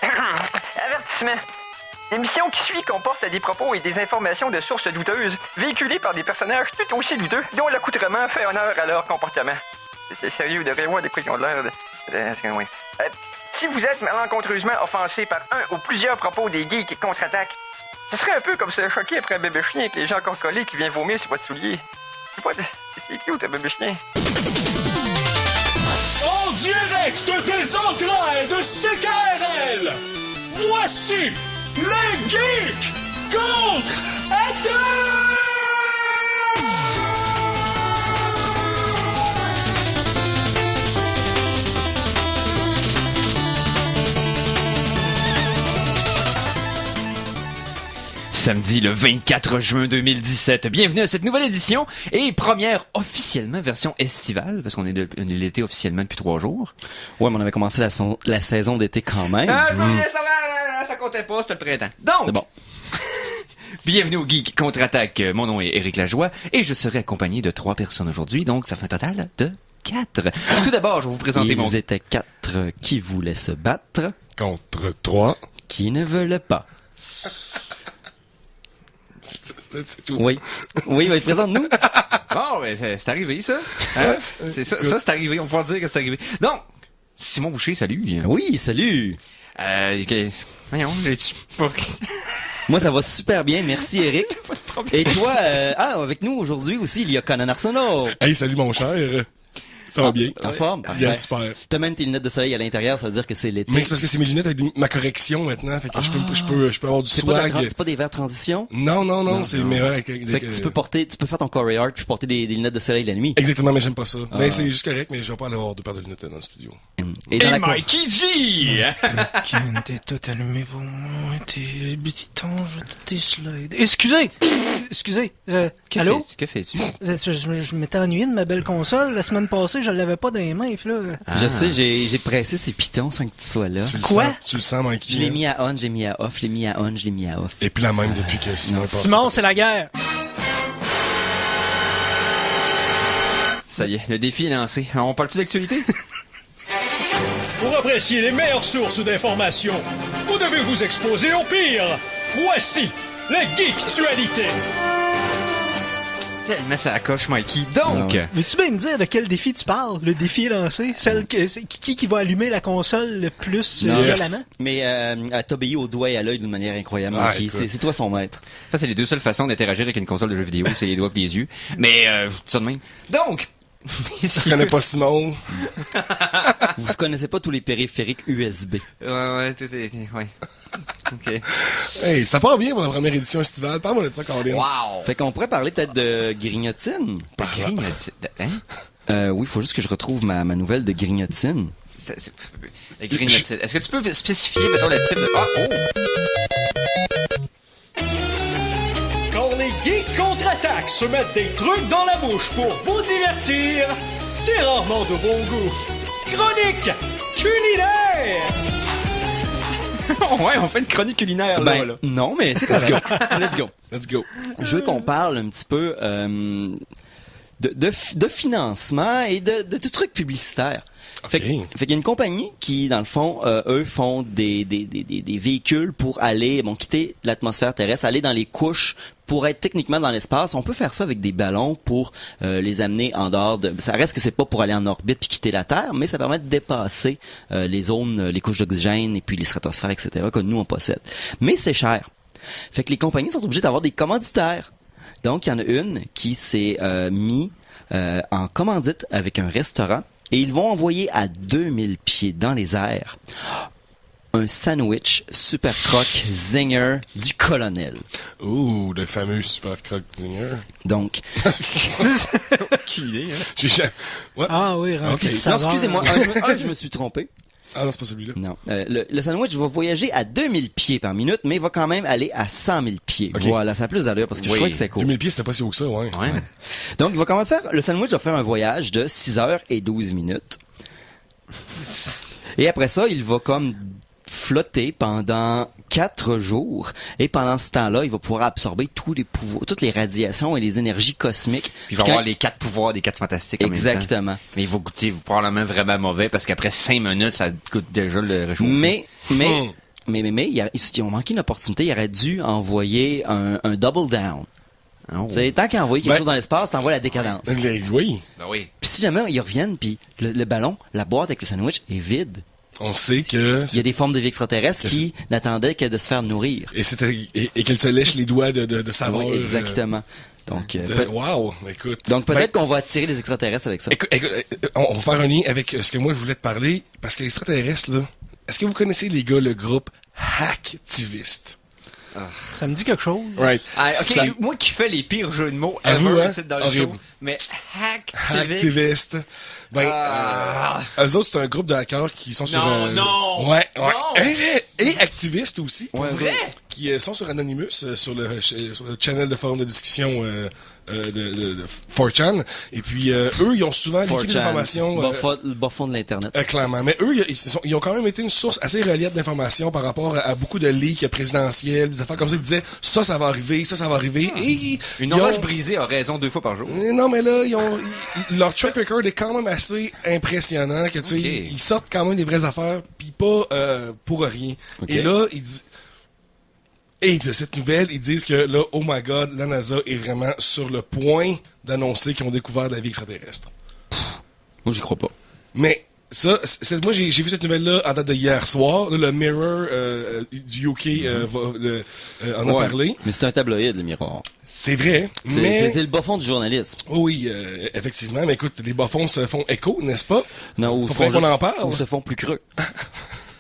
Avertissement. L'émission qui suit comporte des propos et des informations de sources douteuses, véhiculées par des personnages tout aussi douteux, dont l'accoutrement fait honneur à leur comportement. C'est sérieux, de voir des quoi qui ont l'air de... si vous êtes malencontreusement offensé par un ou plusieurs propos des geeks qui contre-attaquent, ce serait un peu comme se choquer après un bébé chien avec les gens encore collés qui vient vomir sur votre soulier. C'est cute, un bébé chien. En direct des entrailles de CKRL, voici les geeks contre-attaquent! Samedi le 24 juin 2017. Bienvenue à cette nouvelle édition et première officiellement version estivale parce qu'on est l'été officiellement depuis 3 jours. Ouais, mais on avait commencé la saison d'été quand même. Ça comptait pas, c'était le printemps. Donc, c'est bon. Bienvenue au Geek Contre-Attaque. Mon nom est Éric Lajoie et je serai accompagné de 3 personnes aujourd'hui, donc ça fait un total de 4. Tout d'abord, je vais vous présenter Ils étaient 4 qui voulaient se battre contre 3 qui ne veulent pas. C'est tout. Oui, présente-nous. Bon, ben, c'est arrivé, ça. Hein? C'est ça, c'est arrivé. On va pouvoir dire que c'est arrivé. Donc, Simon Boucher, salut. Oui, salut. Voyons, j'ai-tu pas... Moi, ça va super bien. Merci, Éric. Et toi, avec nous aujourd'hui aussi, il y a Conan Arsenault. Hey, salut mon cher. Ça va bien? En forme? Bien, super. T'as même tes lunettes de soleil à l'intérieur, ça veut dire que c'est l'été. Mais c'est parce que c'est mes lunettes avec ma correction maintenant, fait que je peux avoir du swag. C'est pas des verres transition? Non, c'est mes verres avec fait que tu peux faire ton Corey Art puis porter des lunettes de soleil la nuit. Exactement, mais j'aime pas ça. Mais c'est juste correct, mais je vais pas aller avoir 2 paires de lunettes dans le studio. Et Mikey G! T'es tout allumé, tes anges, tes slides. Excusez! Allô? Que fais-tu? Je m'étais ennuyé de ma belle console. La semaine passée, je l'avais pas dans les mains, pis là... Je sais, j'ai pressé ces pitons sans que tu sois là. Tu le sens, Mikey? Je l'ai mis à on, j'ai mis à off, je l'ai mis à on, je l'ai mis à off. Et puis la même depuis que Simon est passé. Simon, c'est la guerre! Ça y est, le défi est lancé. On parle-tu d'actualité? Pour apprécier les meilleures sources d'informations, vous devez vous exposer au pire. Voici les Geektualités. Tellement ça accroche, Mikey. Donc... Veux-tu bien me dire de quel défi tu parles? Le défi est lancé? Qui va allumer la console le plus violemment? Mais elle t'obéit au doigt et à l'œil d'une manière incroyable, Mikey. C'est toi son maître. Ça, c'est les 2 seules façons d'interagir avec une console de jeux vidéo, c'est les doigts et les yeux. Mais, ça de même. Donc... Tu connais pas Simon? Vous connaissez pas tous les périphériques USB. Ouais. OK. Hey, ça part bien pour la première édition estivale. Parle-moi de ça, Colin. Wow! Fait qu'on pourrait parler peut-être de grignotine. Grignotine? Hein? Oui, il faut juste que je retrouve ma nouvelle de grignotine. La grignotine. Est-ce que tu peux spécifier, mettons, le type de... Quand les geeks contre-attaquent se mettent des trucs dans la bouche pour vous divertir, c'est rarement de bon goût. Chronique culinaire! Ouais, on fait une chronique culinaire, là. Non, mais c'est correct. Let's go. Je veux qu'on parle un petit peu de financement et de trucs publicitaires. Okay. Fait qu'il y a une compagnie qui, dans le fond, eux font des véhicules pour aller, quitter l'atmosphère terrestre, aller dans les couches pour être techniquement dans l'espace. On peut faire ça avec des ballons pour les amener en dehors de... Ça reste que c'est pas pour aller en orbite puis quitter la Terre, mais ça permet de dépasser les zones, les couches d'oxygène et puis les stratosphères, etc., que nous, on possède. Mais c'est cher. Fait que les compagnies sont obligées d'avoir des commanditaires. Donc, il y en a une qui s'est mis en commandite avec un restaurant et ils vont envoyer à 2000 pieds dans les airs un sandwich Super Croc Zinger du colonel. Ouh, le fameux Super Croc Zinger. Donc... Aucune idée, hein? Ouais. Ah oui, rempli de Non, saveur. excusez-moi, je me suis trompé. Ah non, c'est pas celui-là. Non. Le sandwich va voyager à 2000 pieds par minute, mais il va quand même aller à 100 000 pieds. Okay. Voilà, ça a plus d'allure parce que je trouvais que c'est cool. 2000 pieds, c'était pas si haut que ça, ouais. Donc, il va quand même le sandwich va faire un voyage de 6 heures et 12 minutes. Et après ça, il va comme flotter pendant 4 jours. Et pendant ce temps-là, il va pouvoir absorber tous les pouvoirs, toutes les radiations et les énergies cosmiques. Puis il va avoir les 4 pouvoirs des 4 fantastiques. Exactement. Mais il va goûter probablement vraiment mauvais parce qu'après 5 minutes, ça goûte déjà le réchauffement. Mais ils ont manqué une opportunité. Ils auraient dû envoyer un double down. Tu sais, tant qu'ils envoient quelque chose dans l'espace, t'envoies la décadence. Oui. Ben oui. Puis si jamais ils reviennent, puis le ballon, la boîte avec le sandwich est vide. On sait que... Il y a des formes de vie extraterrestres qui n'attendaient que de se faire nourrir. Et qu'elle se lèche les doigts de saveur. Oui, exactement. Donc, wow, écoute. Donc peut-être qu'on va attirer les extraterrestres avec ça. Écoute, on va faire un lien avec ce que moi je voulais te parler, parce que les extraterrestres, là, est-ce que vous connaissez les gars, le groupe Hacktivist? Ça me dit quelque chose. Right. Ah, ok, Ça- moi qui fais les pires jeux de mots À vous, ever hein? ici dans le Horrible. show, mais Hacktivist. Ben, eux autres, c'est un groupe de hackers qui sont sur... non! Ouais. Non! Et activistes aussi. Ouais, Vrai? Qui sont sur Anonymous, sur le channel de forum de discussion de 4chan. Et puis, eux, ils ont souvent liqué des 4chan, informations... le bas fond de l'Internet. Clairement. Mais eux, ils ont quand même été une source assez reliable d'informations par rapport à beaucoup de leaks présidentiels, des affaires comme ça. Ils disaient, ça va arriver, ça va arriver. Et Une ils ont- horloge brisée a raison 2 fois par jour. Non, mais là, leur track record est quand même assez impressionnant, que, tu sais, Ok. ils sortent quand même des vraies affaires, puis pas pour rien. Ok. Et là, ils disent... Et de cette nouvelle, ils disent que là, oh my god, la NASA est vraiment sur le point d'annoncer qu'ils ont découvert la vie extraterrestre. Moi, j'y crois pas. Mais ça, moi j'ai vu cette nouvelle-là en date de hier soir. Là, le Mirror du UK en a Ouais. parlé. Mais c'est un tabloïd, le miroir. C'est vrai, C'est mais... c'est le bas fond du journalisme. Oh oui, effectivement. Mais écoute, les bas-fonds se font écho, n'est-ce pas? Non, Faut qu'on en parle. Ou se font plus creux.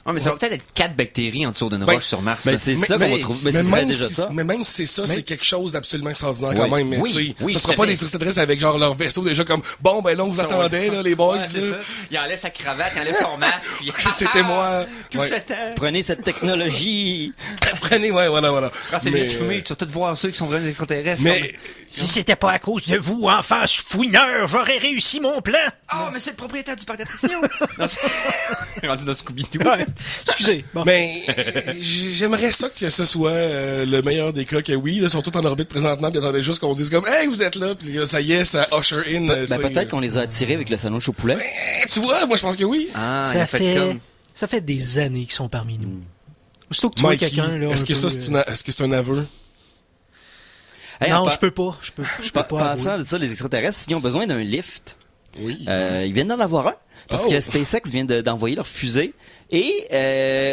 Ah, mais ça va peut-être être 4 bactéries en dessous d'une Ben, roche sur Mars. ben, là. c'est ça qu'on va trouver. Mais Mais ce serait même, déjà si, ça. mais même si c'est ça, c'est quelque chose d'absolument extraordinaire quand Oui. même. Mais Oui, tu sais, oui, ça tout sera à pas fait. des extraterrestres avec genre leur vaisseau déjà comme bon ben là on vous attendait là les boys. Ouais, c'est là. ça. Il enlève sa cravate, il enlève son masque. Puis... C'était moi. Tout Ouais. ce temps. Prenez cette technologie. Prenez, ouais, voilà. Quand c'est Mais, mieux de fumer, tu vas tout voir ceux qui sont vraiment des extraterrestres. Mais Si c'était pas à cause de vous, enfants fouineurs, j'aurais réussi mon plan. Oh, mais c'est le propriétaire du parc d'attraction. Non, c'est- rendu dans Scooby-Doo. Ouais. Excusez. Bon. mais j'aimerais ça que ce soit le meilleur des cas que oui, là, ils sont tous en orbite présentement, puis attendaient juste qu'on dise comme hey vous êtes là, puis là, ça y est, ça usher in. Ben, tu sais. peut-être qu'on les a attirés avec le sandwich au poulet. Tu vois, moi je pense que oui. Ah, il a fait comme... ça fait des années qu'ils sont parmi nous. Aussitôt que tu vois Mikey, quelqu'un, là. est-ce un que peu, ça est-ce que c'est un aveu? Hey, Non, en je peux pas. Je peux pas. Pensant avouer. à ça, les extraterrestres, s'ils ont besoin d'un lift, Oui. ils viennent d'en avoir un. Parce Oh. que SpaceX vient d'envoyer leur fusée. Et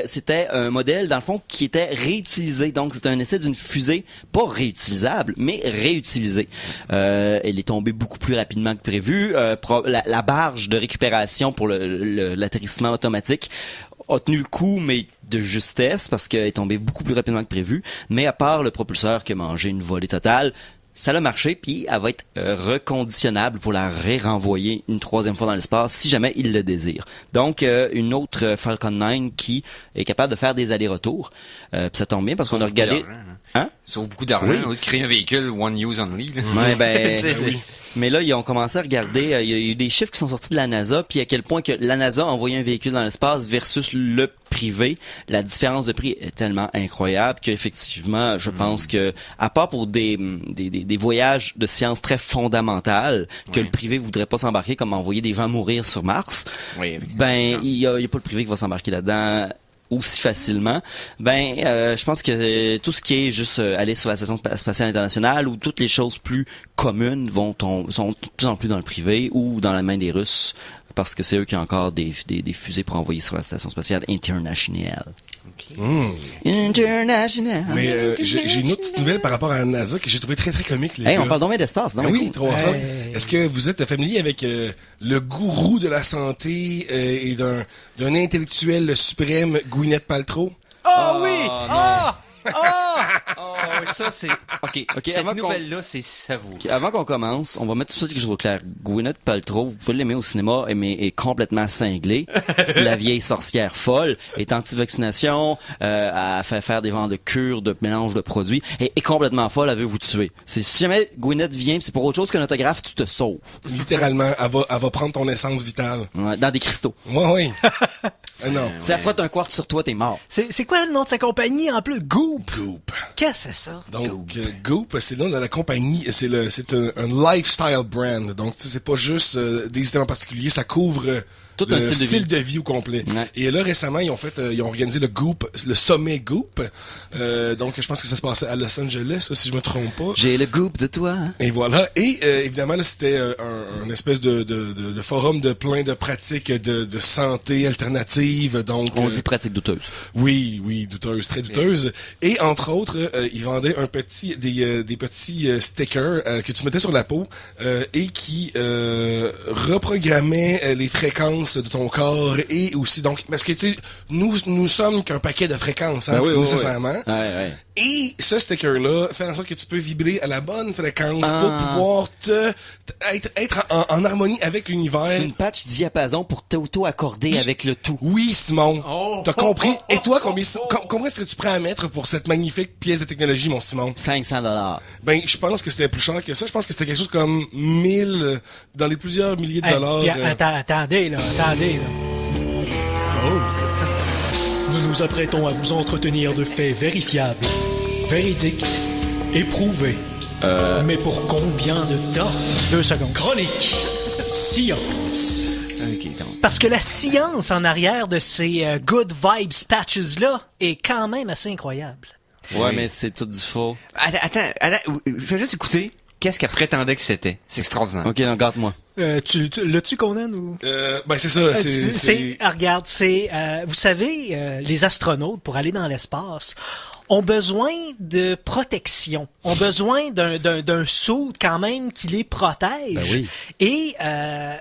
c'était un modèle, dans le fond, qui était réutilisé. Donc, c'était un essai d'une fusée, pas réutilisable, mais réutilisée. Elle est tombée beaucoup plus rapidement que prévu. La barge de récupération pour l'atterrissement automatique a tenu le coup, mais de justesse, parce qu'elle est tombée beaucoup plus rapidement que prévu. Mais à part le propulseur qui a mangé une volée totale, ça a marché, puis elle va être reconditionnable pour la renvoyer une 3e fois dans l'espace si jamais il le désire. Donc, une autre Falcon 9 qui est capable de faire des allers-retours. Puis ça tombe bien parce qu'on a regardé... Hein? Sauve beaucoup d'argent. Oui. Au lieu de créer un véhicule one use only. Là. Ouais, ben, C'est- oui. Mais là, ils ont commencé à regarder, il y a eu des chiffres qui sont sortis de la NASA, puis à quel point que la NASA a envoyé un véhicule dans l'espace versus le privé. La différence de prix est tellement incroyable qu'effectivement, je pense que, à part pour des voyages de sciences très fondamentales, que Oui. le privé voudrait pas s'embarquer, comme envoyer des gens mourir sur Mars, Oui, effectivement. ben, il y a pas le privé qui va s'embarquer là-dedans aussi facilement. Ben, je pense que tout ce qui est juste aller sur la station spatiale internationale ou toutes les choses plus communes sont de plus en plus dans le privé ou dans la main des Russes parce que c'est eux qui ont encore des fusées pour envoyer sur la station spatiale internationale. International. Mais j'ai une autre petite nouvelle par rapport à la NASA que j'ai trouvé très très comique les Hey, gars. on parle donc bien d'espace, non? Ah oui, Cool. trop ensemble. Est-ce que vous êtes familier avec le gourou de la santé et d'un intellectuel suprême, Gwyneth Paltrow? Oh oui! Ah! Oh, ça, c'est... OK, cette avant qu'on- nouvelle-là, c'est savoureux. Ok, avant qu'on commence, on va mettre tout ça quelque chose au clair. Gwyneth Paltrow, vous pouvez l'aimer au cinéma, mais est complètement cinglée. C'est la vieille sorcière folle, est anti-vaccination, a fait faire des genres de cures, de mélange de produits, et est complètement folle, elle veut vous tuer. Si jamais Gwyneth vient, c'est pour autre chose qu'un autographe, tu te sauves. Littéralement, elle va prendre ton essence vitale. Ouais, dans des cristaux. Oui. Non. Si elle frotte un quart sur toi, t'es mort. C'est quoi le nom de sa compagnie en plus? Goop. Goop. Qu'est-ce que c'est ça? Donc, Goop, c'est le nom de la compagnie. C'est un lifestyle brand. Donc, tu sais, c'est pas juste des items en particulier. Ça couvre Tout un style de vie au complet. Ouais. Et là, récemment, ils ont organisé le sommet Goop. Donc, je pense que ça se passait à Los Angeles, si je me trompe pas. J'ai le Goop de toi. Hein? Et voilà. Et évidemment, là, c'était un espèce de forum de plein de pratiques de santé alternative. Donc, On dit pratique douteuse. Oui, douteuse, très douteuse. Et entre autres, ils vendaient des petits stickers que tu mettais sur la peau et qui reprogrammaient les fréquences de ton corps et aussi donc parce que tu sais nous sommes qu'un paquet de fréquences hein, nécessairement. Ouais. Et ce sticker-là fait en sorte que tu peux vibrer à la bonne fréquence pour pouvoir être en harmonie avec l'univers. C'est une patch diapason pour t'auto-accorder avec le tout. Oui, Simon. T'as compris? Et toi, combien est-ce que tu prêt à mettre pour cette magnifique pièce de technologie, mon Simon? $500. Ben, je pense que c'était plus cher que ça. Je pense que c'était quelque chose comme 1000, dans les plusieurs milliers de dollars. Attendez, là. Nous nous apprêtons à vous entretenir de faits vérifiables, véridiques, éprouvés. Mais pour combien de temps? 2 secondes. Chronique. Science. Ok, donc. Parce que la science en arrière de ces good vibes patches-là est quand même assez incroyable. Ouais, mais c'est tout du faux. Attends, je vais juste écouter. Qu'est-ce qu'elle prétendait que c'était? C'est extraordinaire. Ok, donc garde-moi. L'as-tu, Conan, ou? Ben, c'est ça. Regarde, vous savez, les astronautes, pour aller dans l'espace, ont besoin de protection, ont besoin d'un suit quand même qui les protège. Ben oui. Et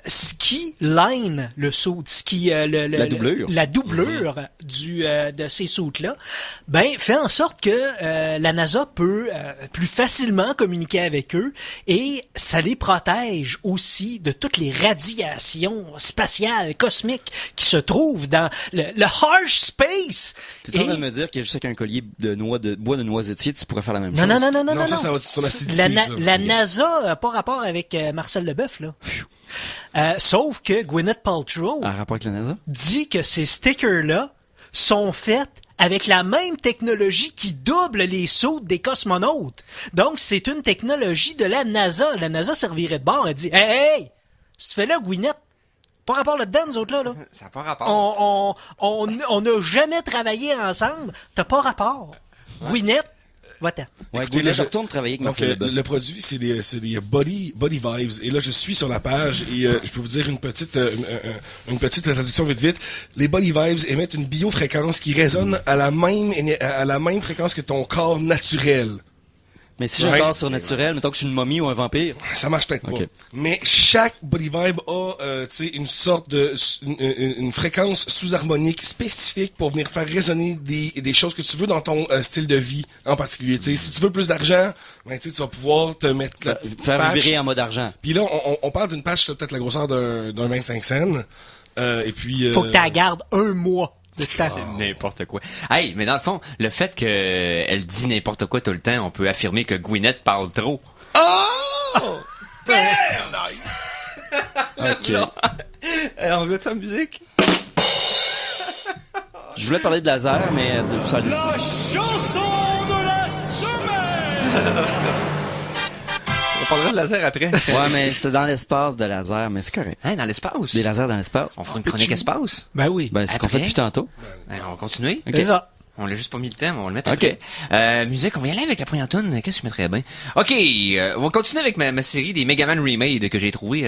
ce qui line le suit, ce qui la doublure, la doublure de ces suits-là, ben fait en sorte que la NASA peut plus facilement communiquer avec eux et ça les protège aussi de toutes les radiations spatiales, cosmiques qui se trouvent dans le harsh space. T'es en train de me dire que juste avec un collier de bois de noisetier, tu pourrais faire la même chose? Non, ça va être sur l'acidité, la NASA n'a pas rapport avec Marcel Leboeuf, là. Sauf que Gwyneth Paltrow Un rapport avec la NASA? dit que ces stickers-là sont faits avec la même technologie qui double les sauts des cosmonautes. Donc, c'est une technologie de la NASA. La NASA servirait de bord et dit « Hey! Si tu fais là, Gwyneth, pas rapport là-dedans, nous autres, là. Ça n'a pas rapport. On n'a jamais travaillé ensemble. T'as pas rapport. Ouais. Gwyneth, va-t'en. Ouais, Écoutez, Gwyneth, je retourne travailler avec donc, Marcel Leboeuf. le produit, c'est des body vibes. Et là, je suis sur la page et je peux vous dire une petite traduction vite. Les body vibes émettent une biofréquence qui résonne à la même fréquence que ton corps naturel. Mais si j'ai un corps surnaturel, mettons que je suis une momie ou un vampire. Ça marche peut-être Okay. pas. Mais chaque body vibe a une sorte de une fréquence sous-harmonique spécifique pour venir faire résonner des choses que tu veux dans ton style de vie en particulier. T'sais, si tu veux plus d'argent, ben, tu vas pouvoir te mettre la petite Faire patch. vibrer en mode argent. Puis là, on parle d'une patch peut-être la grosseur d'un 25 cents. Et puis Faut que tu la gardes 1 mois. De temps. N'importe quoi. Hey, mais dans le fond, le fait qu'elle dit n'importe quoi tout le temps, on peut affirmer que Gwyneth parle trop. Oh! Nice! Ok. On veut de sa musique? Je voulais parler de laser, mais ça allait. La chanson de la semaine. On parlera de laser après. Ouais, mais c'est dans l'espace de laser, mais c'est correct. Hein, dans l'espace? Des lasers dans l'espace. On fera une chronique espace? Ben oui. Ben, c'est ce qu'on fait Après? depuis tantôt. Ben, on va continuer. C'est ça. On l'a juste pas mis le temps, mais on va le mettre Ok. après. Musique, on va y aller avec la première tune. Qu'est-ce que je mettrais bien? Ok, on va continuer avec ma série des Mega Man Remade que j'ai trouvé il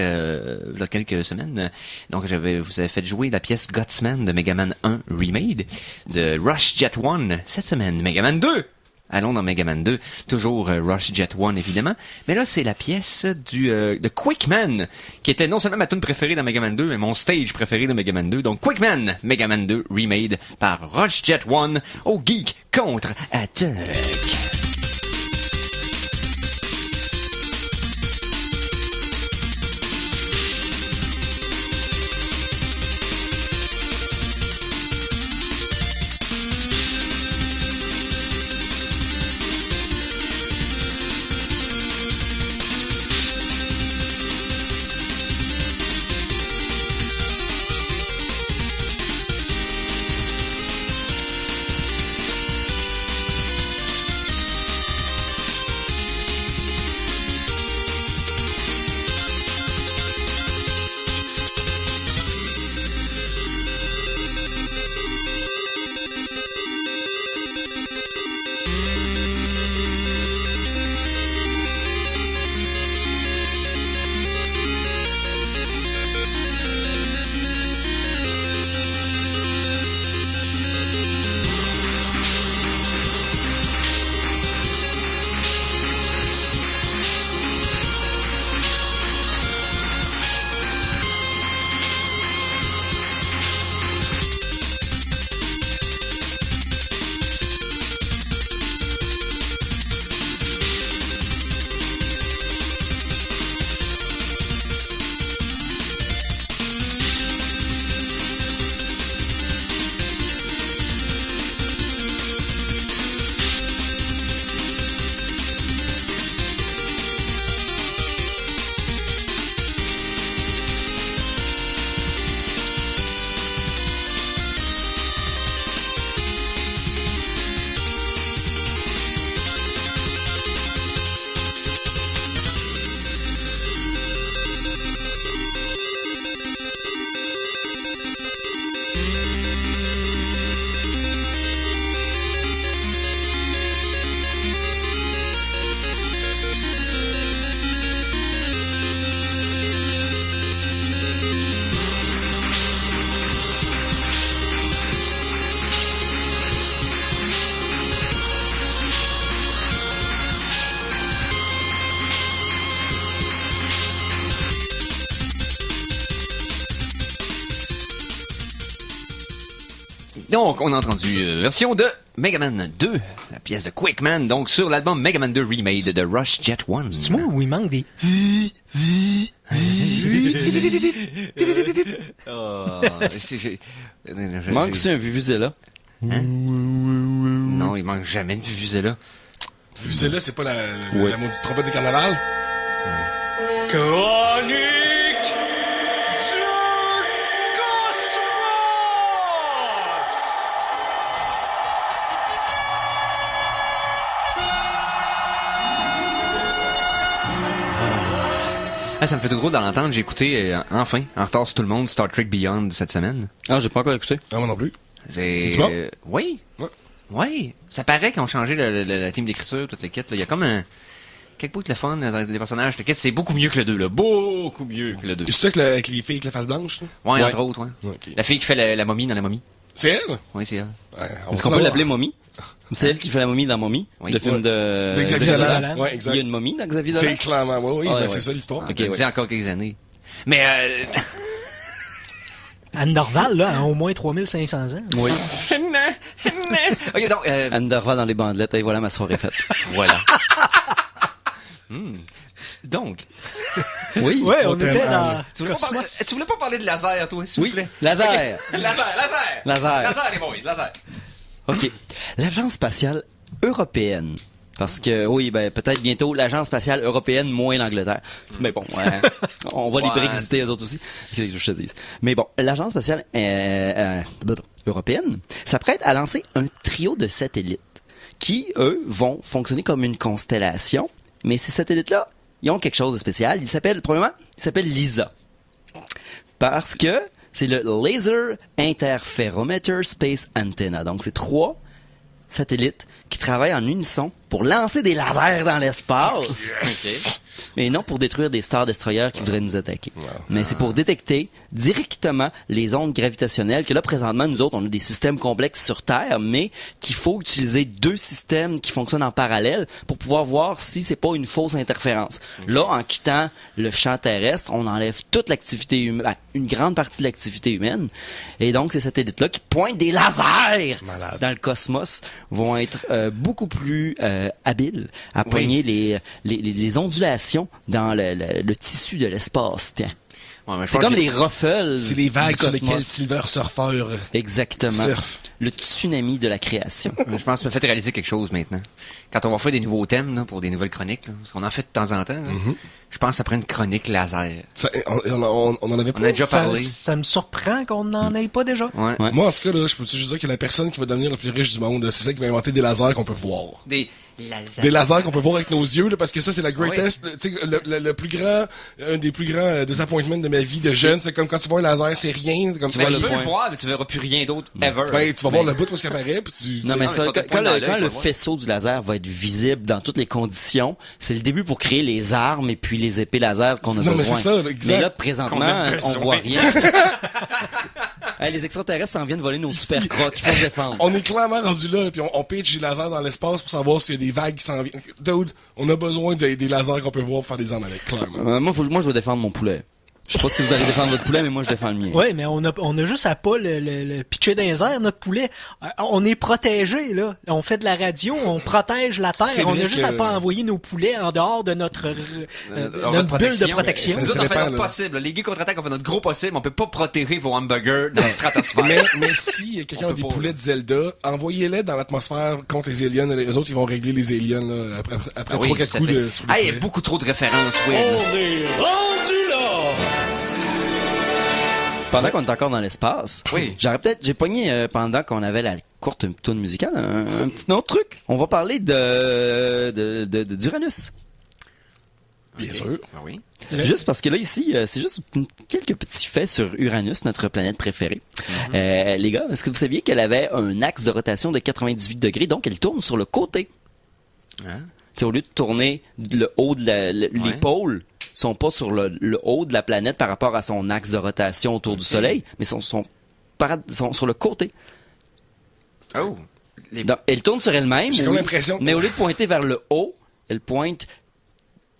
y a quelques semaines. Donc, vous avez fait jouer la pièce Gutsman de Mega Man 1 Remade de Rush Jet 1 cette semaine. Mega Man 2! Allons dans Mega Man 2, toujours Rush Jet 1 évidemment, mais là c'est la pièce de Quickman, qui était non seulement ma tune préférée dans Mega Man 2, mais mon stage préféré de Mega Man 2, donc Quickman, Mega Man 2 remade par Rush Jet 1 au Geek contre-attaque. Donc, on a entendu version de Mega Man 2, la pièce de Quickman, donc sur l'album Mega Man 2 Remade de Rush Jet 1. C'est moi où il manque des... Il manque aussi un Vuvuzela. Non, il manque jamais de Vuvuzela. Vuvuzela, c'est pas la Ouais. maudite trompette de carnaval? Chronique du Cosmos! Ah, ça me fait tout drôle d'en entendre. J'ai écouté, enfin, en retard sur tout le monde, Star Trek Beyond cette semaine. Ah, j'ai pas encore écouté. Ah, moi non plus. C'est... C'est bon? Oui. Ouais. Oui. Ça paraît qu'ils ont changé la team d'écriture, toute l'équipe. Il y a comme un... Quelque bout de le fun dans les personnages. C'est beaucoup mieux que le 2, là. Beaucoup mieux que le 2. C'est ça avec les filles avec la face blanche? Là? Ouais, Ouais. entre autres, ouais. Ok. La fille qui fait la momie dans la momie. C'est elle? Oui, c'est elle. Ouais, Est-ce qu'on peut l'appeler Mommy? C'est elle qui fait la momie dans Mommy, Oui. le film Ouais. de... De Xavier Xavier Dolan. Dolan. Ouais, Il exact. y a une momie dans Xavier C'est Dolan? clairement, oui, Ah, ben ouais. c'est ça l'histoire. Ok, Ok, me ouais. disait encore quelques années. Mais, Anne Dorval, là, a au moins 3500 ans. Oui. ok, donc, Anne Dorval dans les bandelettes, et voilà ma soirée faite. voilà. Donc, Oui. Ouais, on t'aime, était Anne. dans... tu voulais pas parler de laser, toi, s'il Oui, vous plaît? laser. Ok. Laser. Laser. Les boys, laser. OK. L'Agence spatiale européenne. Parce que, oui, ben, peut-être bientôt l'Agence spatiale européenne, moins l'Angleterre. Mais bon, on va les Ouais. brexiter, eux autres aussi. Qu'est-ce que je te dis? Mais bon, l'Agence spatiale européenne s'apprête à lancer un trio de satellites qui, eux, vont fonctionner comme une constellation. Mais ces satellites-là, ils ont quelque chose de spécial. Premièrement, il s'appelle LISA. Parce que c'est le Laser Interferometer Space Antenna. Donc, c'est 3 satellites qui travaillent en unisson pour lancer des lasers dans l'espace. Ok. Mais non pour détruire des Star Destroyers qui voudraient nous attaquer. Mais c'est pour détecter directement les ondes gravitationnelles que là, présentement, nous autres, on a des systèmes complexes sur Terre, mais qu'il faut utiliser 2 systèmes qui fonctionnent en parallèle pour pouvoir voir si c'est pas une fausse interférence. Là, en quittant le champ terrestre, on enlève toute l'activité humaine, une grande partie de l'activité humaine. Et donc, ces satellites-là qui pointent des lasers Malade. dans le cosmos vont être beaucoup plus habiles à poigner les ondulations dans le tissu de l'espace-temps. Ouais, mais je C'est pense comme que les ruffles C'est les vagues du sur cosmos. lesquelles Silver Surfer Exactement. surfe. Le tsunami de la création. Je pense que ça m'a fait réaliser quelque chose maintenant. Quand on va faire des nouveaux thèmes là, pour des nouvelles chroniques, là, parce qu'on en fait de temps en temps, là, je pense que ça prend une chronique laser. Ça, on en avait pas. On a déjà Ça, parlé. ça me surprend qu'on n'en ait pas déjà. Ouais. Ouais. Moi, en tout cas, là, je peux juste dire que la personne qui va devenir le plus riche du monde, c'est celle qui va inventer des lasers qu'on peut voir. Des lasers. Des lasers qu'on peut voir avec nos yeux, là, parce que ça, c'est la greatest, tu sais, le plus grand, un des plus grands disappointments de ma vie de jeune, c'est comme quand tu vois un laser, c'est rien, c'est comme tu Mais vois tu le peux le point. voir, mais tu verras plus rien d'autre ever. Ben, tu vas voir le bout où ce qui apparaît, puis tu... Non, mais non, ça, mais ça te quand pointe dans le, l'œil, quand tu le vas voir. faisceau du laser va être visible dans toutes les conditions, c'est le début pour créer les armes et puis les épées laser qu'on a Non, besoin. mais c'est ça, là, exact. Mais là, Qu'on présentement, a besoin. on voit rien. Hey, les extraterrestres s'en viennent voler nos super crocs. Il faut se défendre. On est clairement rendu là, puis on pitch des lasers dans l'espace pour savoir s'il y a des vagues qui s'en viennent. Dude, on a besoin des lasers qu'on peut voir pour faire des armes avec, clairement. Moi, je veux défendre mon poulet. Je sais pas si vous allez défendre votre poulet, mais moi, je défends le mien. Ouais, mais on a juste à pas le pitcher dans les airs, notre poulet. On est protégé, là. On fait de la radio, on protège la terre. C'est On vrai a juste que- à pas envoyer nos poulets en dehors de notre Notre bulle de protection. Ça Nous autres, on fait dépend, notre là. possible. Les geeks contre-attaque, on fait notre gros possible. On peut pas protéger vos hamburgers dans la stratosphère. Mais si quelqu'un On a peut des pas, poulets de Zelda, envoyez-les dans l'atmosphère contre les aliens. Les autres, ils vont régler les aliens, là, après Ah 3-4 oui, tout à coups fait. de, sur les Hey, il y a poulets. beaucoup trop de références, oui. On est rendu là! Pendant qu'on est encore dans l'espace, Oui. j'ai pogné pendant qu'on avait la courte tourne musicale un petit autre truc. On va parler d'Uranus. Bien sûr. Ah oui. Juste parce que là ici, c'est juste quelques petits faits sur Uranus, notre planète préférée. Les gars, est-ce que vous saviez qu'elle avait un axe de rotation de 98 degrés, donc elle tourne sur le côté. Hein? T'sais, au lieu de tourner le haut de les pôles sont pas sur le haut de la planète par rapport à son axe de rotation autour du Soleil, mais sont sur le côté. Oh. Donc, elle tourne sur elle-même, J'ai comme oui, l'impression- mais au lieu de pointer vers le haut, elle pointe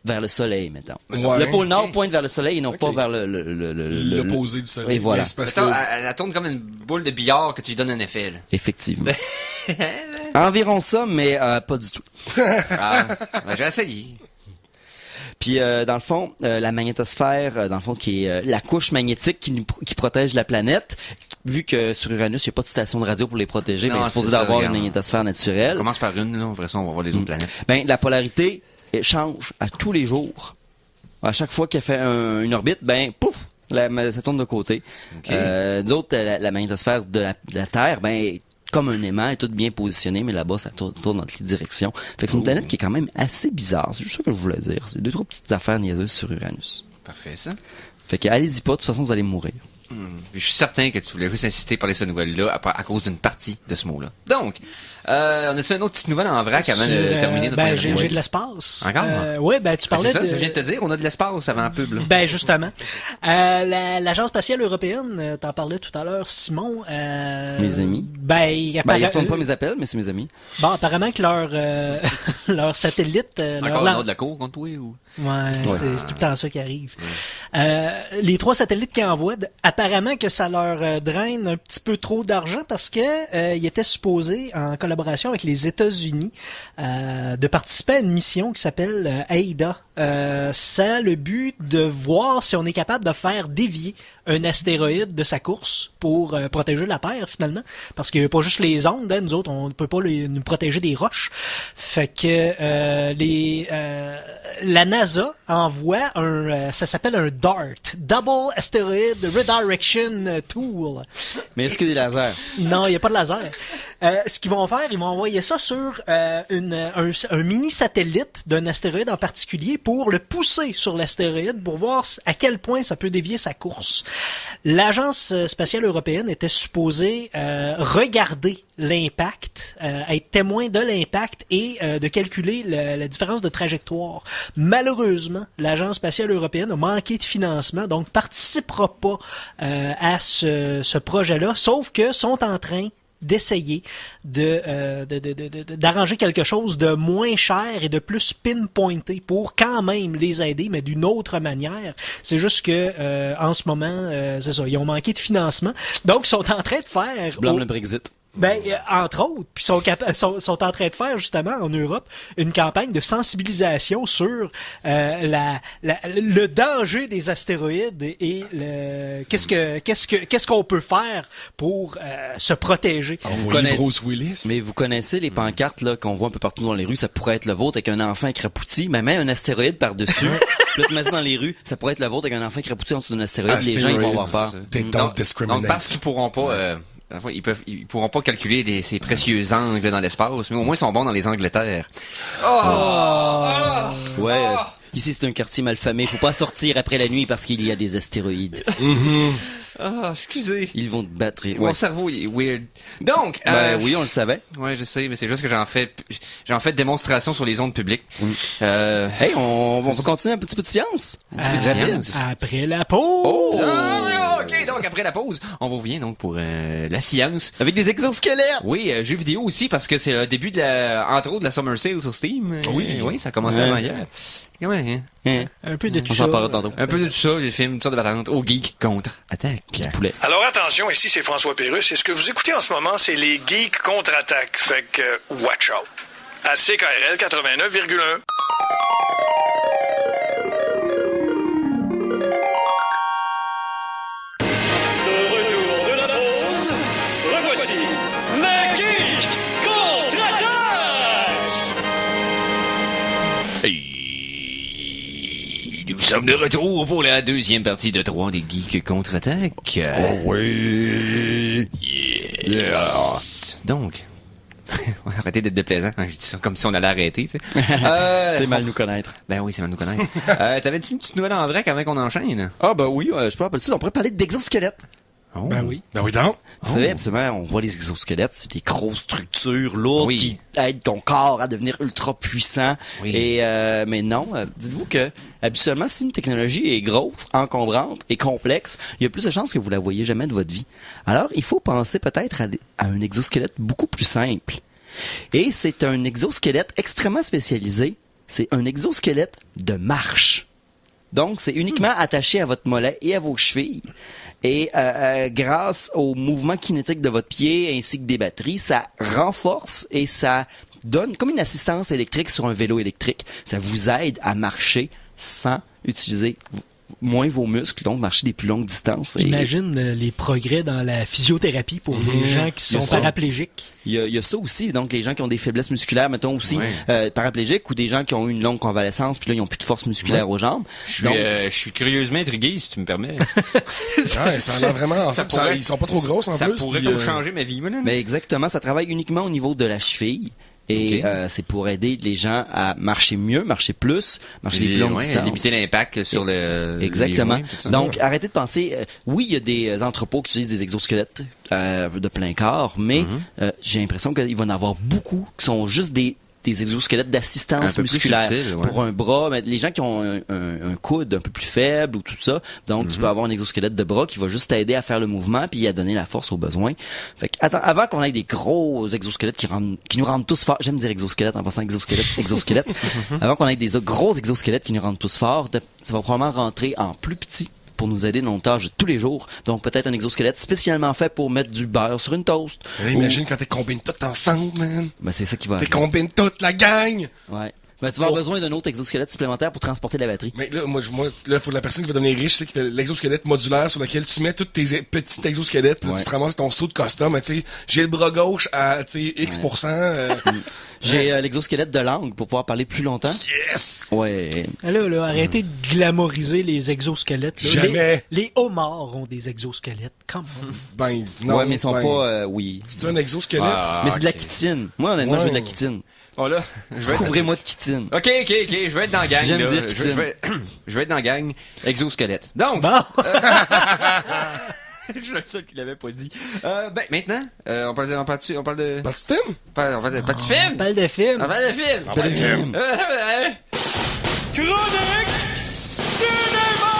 vers le soleil, mettons. Ouais. Le pôle Nord pointe vers le soleil et non pas vers l'opposé du soleil. Et voilà. Mais c'est parce Mettons, que... elle tourne comme une boule de billard que tu lui donnes un effet, là. Effectivement. Environ ça, mais pas du tout. Ah, ben, j'ai essayé. Puis dans le fond, la magnétosphère, dans le fond, qui est la couche magnétique qui protège la planète. Vu que sur Uranus, il n'y a pas de station de radio pour les protéger, Non, mais il est c'est supposé ça, d'avoir une regarde. magnétosphère naturelle. On commence par une, là. Après ça, on va voir les autres planètes. Ben, la polarité change à tous les jours. À chaque fois qu'elle fait une orbite, ben, pouf, ça tourne de côté. Ok. D'autres, la magnétosphère de la Terre, ben, comme un aimant, est toute bien positionnée, mais là-bas, ça tourne dans toutes les directions. Fait que c'est une planète qui est quand même assez bizarre. C'est juste ça que je voulais dire. C'est 2-3 petites affaires niaiseuses sur Uranus. Parfait, ça. Fait que allez-y pas, de toute façon, vous allez mourir. Je suis certain que tu voulais juste insister par cette nouvelle-là à cause d'une partie de ce mot-là. Donc, on a-tu une autre petite nouvelle en vrac avant de terminer notre Ben, première j'ai de l'espace. Encore? Oui, ben, tu Ben, parlais c'est ça, de... je viens de te dire, on a de l'espace avant un pub, là. Ben justement, l'agence spatiale européenne, t'en parlais tout à l'heure, Simon. Mes amis. Ben, Ben, ils retournent pas mes appels, mais c'est mes amis. Bon, apparemment que leur leur satellite, C'est leur encore un autre de la cour contre toi, ou? ouais, c'est tout le temps ça qui arrive. Les 3 satellites qu'ils envoient, apparemment que ça leur draine un petit peu trop d'argent parce que ils étaient supposés, en collaboration avec les États-Unis, de participer à une mission qui s'appelle AIDA. Ça a le but de voir si on est capable de faire dévier un astéroïde de sa course pour protéger la Terre, finalement. Parce qu'il n'y a pas juste les ondes, hein, nous autres, on ne peut pas nous protéger des roches. Fait que la NASA envoie ça s'appelle un DART, Double Asteroid Redirection Tool. Mais est-ce qu'il y a des lasers? Non, il n'y a pas de laser. Ce qu'ils vont faire, ils vont envoyer ça sur un mini-satellite d'un astéroïde en particulier pour le pousser sur l'astéroïde pour voir à quel point ça peut dévier sa course. L'Agence spatiale européenne était supposée regarder l'impact, être témoin de l'impact et de calculer la différence de trajectoire. Malheureusement, l'Agence spatiale européenne a manqué de financement, donc participera pas à ce projet-là, sauf que sont en train d'essayer d'arranger quelque chose de moins cher et de plus pinpointé pour quand même les aider, mais d'une autre manière. C'est juste que en ce moment, c'est ça, ils ont manqué de financement. Donc, ils sont en train de faire... Je blâme le Brexit. Ben, entre autres, puis sont en train de faire justement en Europe une campagne de sensibilisation sur le danger des astéroïdes et qu'est-ce qu'on peut faire pour se protéger. Vous connaissez- Bruce Willis. Mais vous connaissez les pancartes là qu'on voit un peu partout dans les rues, ça pourrait être le vôtre avec un enfant écrapouti, mais même un astéroïde par-dessus. Puis là, tu mets ça dans les rues, ça pourrait être le vôtre avec un enfant écrapouti en dessous d'un astéroïde, les gens ils vont avoir peur. They don't Donc, discriminate. parce qu'ils pourront pas... ils pourront pas calculer ces précieux angles dans l'espace, mais au moins ils sont bons dans les angles de terre. Ouais. Ici, c'est un quartier malfamé. Faut pas sortir après la nuit parce qu'il y a des astéroïdes. Ah, excusez. Ils vont te battre. Ouais. Mon cerveau, il est weird. Donc, Ben oui, on le savait. ouais, je sais, mais c'est juste que j'en fais démonstration sur les ondes publiques. Hey, on va continuer un petit peu de science. Un petit peu de science. Après la pause! Ah, ok, donc après la pause, on vous revient donc pour la science. Avec des exosquelettes. Oui, jeux vidéo aussi, parce que c'est le début entre autres, de la Summer Sale sur Steam. Oui, ça a commencé avant hier. Ouais, hein. Un peu de tout On ça. s'en parlera tantôt. Un peu de tout ça, les films, toutes sortes de patentes, au geek contre attaque. Du poulet. Alors attention, ici c'est François Pérusse et ce que vous écoutez en ce moment, c'est les Geeks contre-attaque. Fait que, watch out. À CKRL 89,1. De retour de la pause, revoici les Geeks contre-attaque! Hey, nous sommes de retour pour la deuxième partie de 3 des geeks contre-attaque. Oui. Yes. Donc, on va arrêter d'être déplaisant quand je dis ça, comme si on allait arrêter, tu sais. C'est mal nous connaître. Ben oui, c'est mal nous connaître. T'avais-tu une petite nouvelle en vrai avant qu'on enchaîne? Ah ben oui, je peux rappeler ça. On pourrait parler d'exosquelettes. Oh. Ben oui. Ben oui, donc. Vous savez, absolument, on voit les exosquelettes, c'est des grosses structures lourdes Oui. qui aident ton corps à devenir ultra puissant. Oui. Et mais non, dites-vous que habituellement, si une technologie est grosse, encombrante et complexe, il y a plus de chances que vous la voyez jamais de votre vie. Alors, il faut penser peut-être à un exosquelette beaucoup plus simple. Et c'est un exosquelette extrêmement spécialisé c'est un exosquelette de marche. Donc, c'est uniquement attaché à votre mollet et à vos chevilles. Et grâce au mouvement kinétique de votre pied ainsi que des batteries, ça renforce et ça donne comme une assistance électrique sur un vélo électrique. Ça vous aide à marcher sans utiliser moins vos muscles, donc marcher des plus longues distances. Imagine les progrès dans la physiothérapie pour les gens qui sont paraplégiques. Il y a ça aussi, donc les gens qui ont des faiblesses musculaires, mettons aussi paraplégiques, ou des gens qui ont eu une longue convalescence, puis là ils ont plus de force musculaire aux jambes. Je suis curieusement intrigué, si tu me permets. Ouais, ça a l'air vraiment... ils sont pas trop grosses en ça plus. pourrait puis, comme changer ma vie, moi, là. Mais exactement, ça travaille uniquement au niveau de la cheville. Et c'est pour aider les gens à marcher mieux, marcher plus, marcher des plus longues distances. Limiter l'impact sur Exactement. les joints, tout ça. Donc, arrêtez de penser... oui, il y a des entrepôts qui utilisent des exosquelettes de plein corps, mais j'ai l'impression qu'il va y en avoir beaucoup qui sont juste des exosquelettes d'assistance Un peu plus musculaire subtil, pour un bras. Mais les gens qui ont un coude un peu plus faible ou tout ça, donc tu peux avoir un exosquelette de bras qui va juste t'aider à faire le mouvement puis à donner la force au besoin. Fait que, avant qu'on ait des gros exosquelettes qui nous rendent tous forts, j'aime dire exosquelette en passant exosquelette, avant qu'on ait des gros exosquelettes qui nous rendent tous forts, ça va probablement rentrer en plus petit pour nous aider dans nos tâches de tous les jours. Donc, peut-être un exosquelette spécialement fait pour mettre du beurre sur une toast. Mais là, imagine quand t'es combines tout ensemble, man. Ben, c'est ça qui va T'es arriver. combines toute la gang. Ouais. Ben, tu vas avoir besoin d'un autre exosquelette supplémentaire pour transporter la batterie. Mais là, là, faut la personne qui va devenir riche, c'est qui fait l'exosquelette modulaire sur lequel tu mets tous tes petits exosquelettes, puis là, tu te ramasses ton saut de custom, tu sais, j'ai le bras gauche à, tu sais, X%. J'ai l'exosquelette de langue pour pouvoir parler plus longtemps. Yes! Ouais. Là, arrêtez de glamouriser les exosquelettes. Là. Jamais. Les homards ont des exosquelettes. Come on. Ben, non. Ouais, mais ils sont pas, oui. C'est un exosquelette? Mais c'est de la chitine. Moi, honnêtement, je veux de la chitine. Bon, là, Couvrez-moi de chitine. OK, je vais être dans la gang. J'aime là. dire kitine. Je vais être dans la gang exosquelette. Donc, Bon. je suis le seul qui l'avait pas dit. Maintenant, on parle de... Parti de film? On parle de petit film. On parle de film. On parle de film. On parle de film. Chronique Cinéma!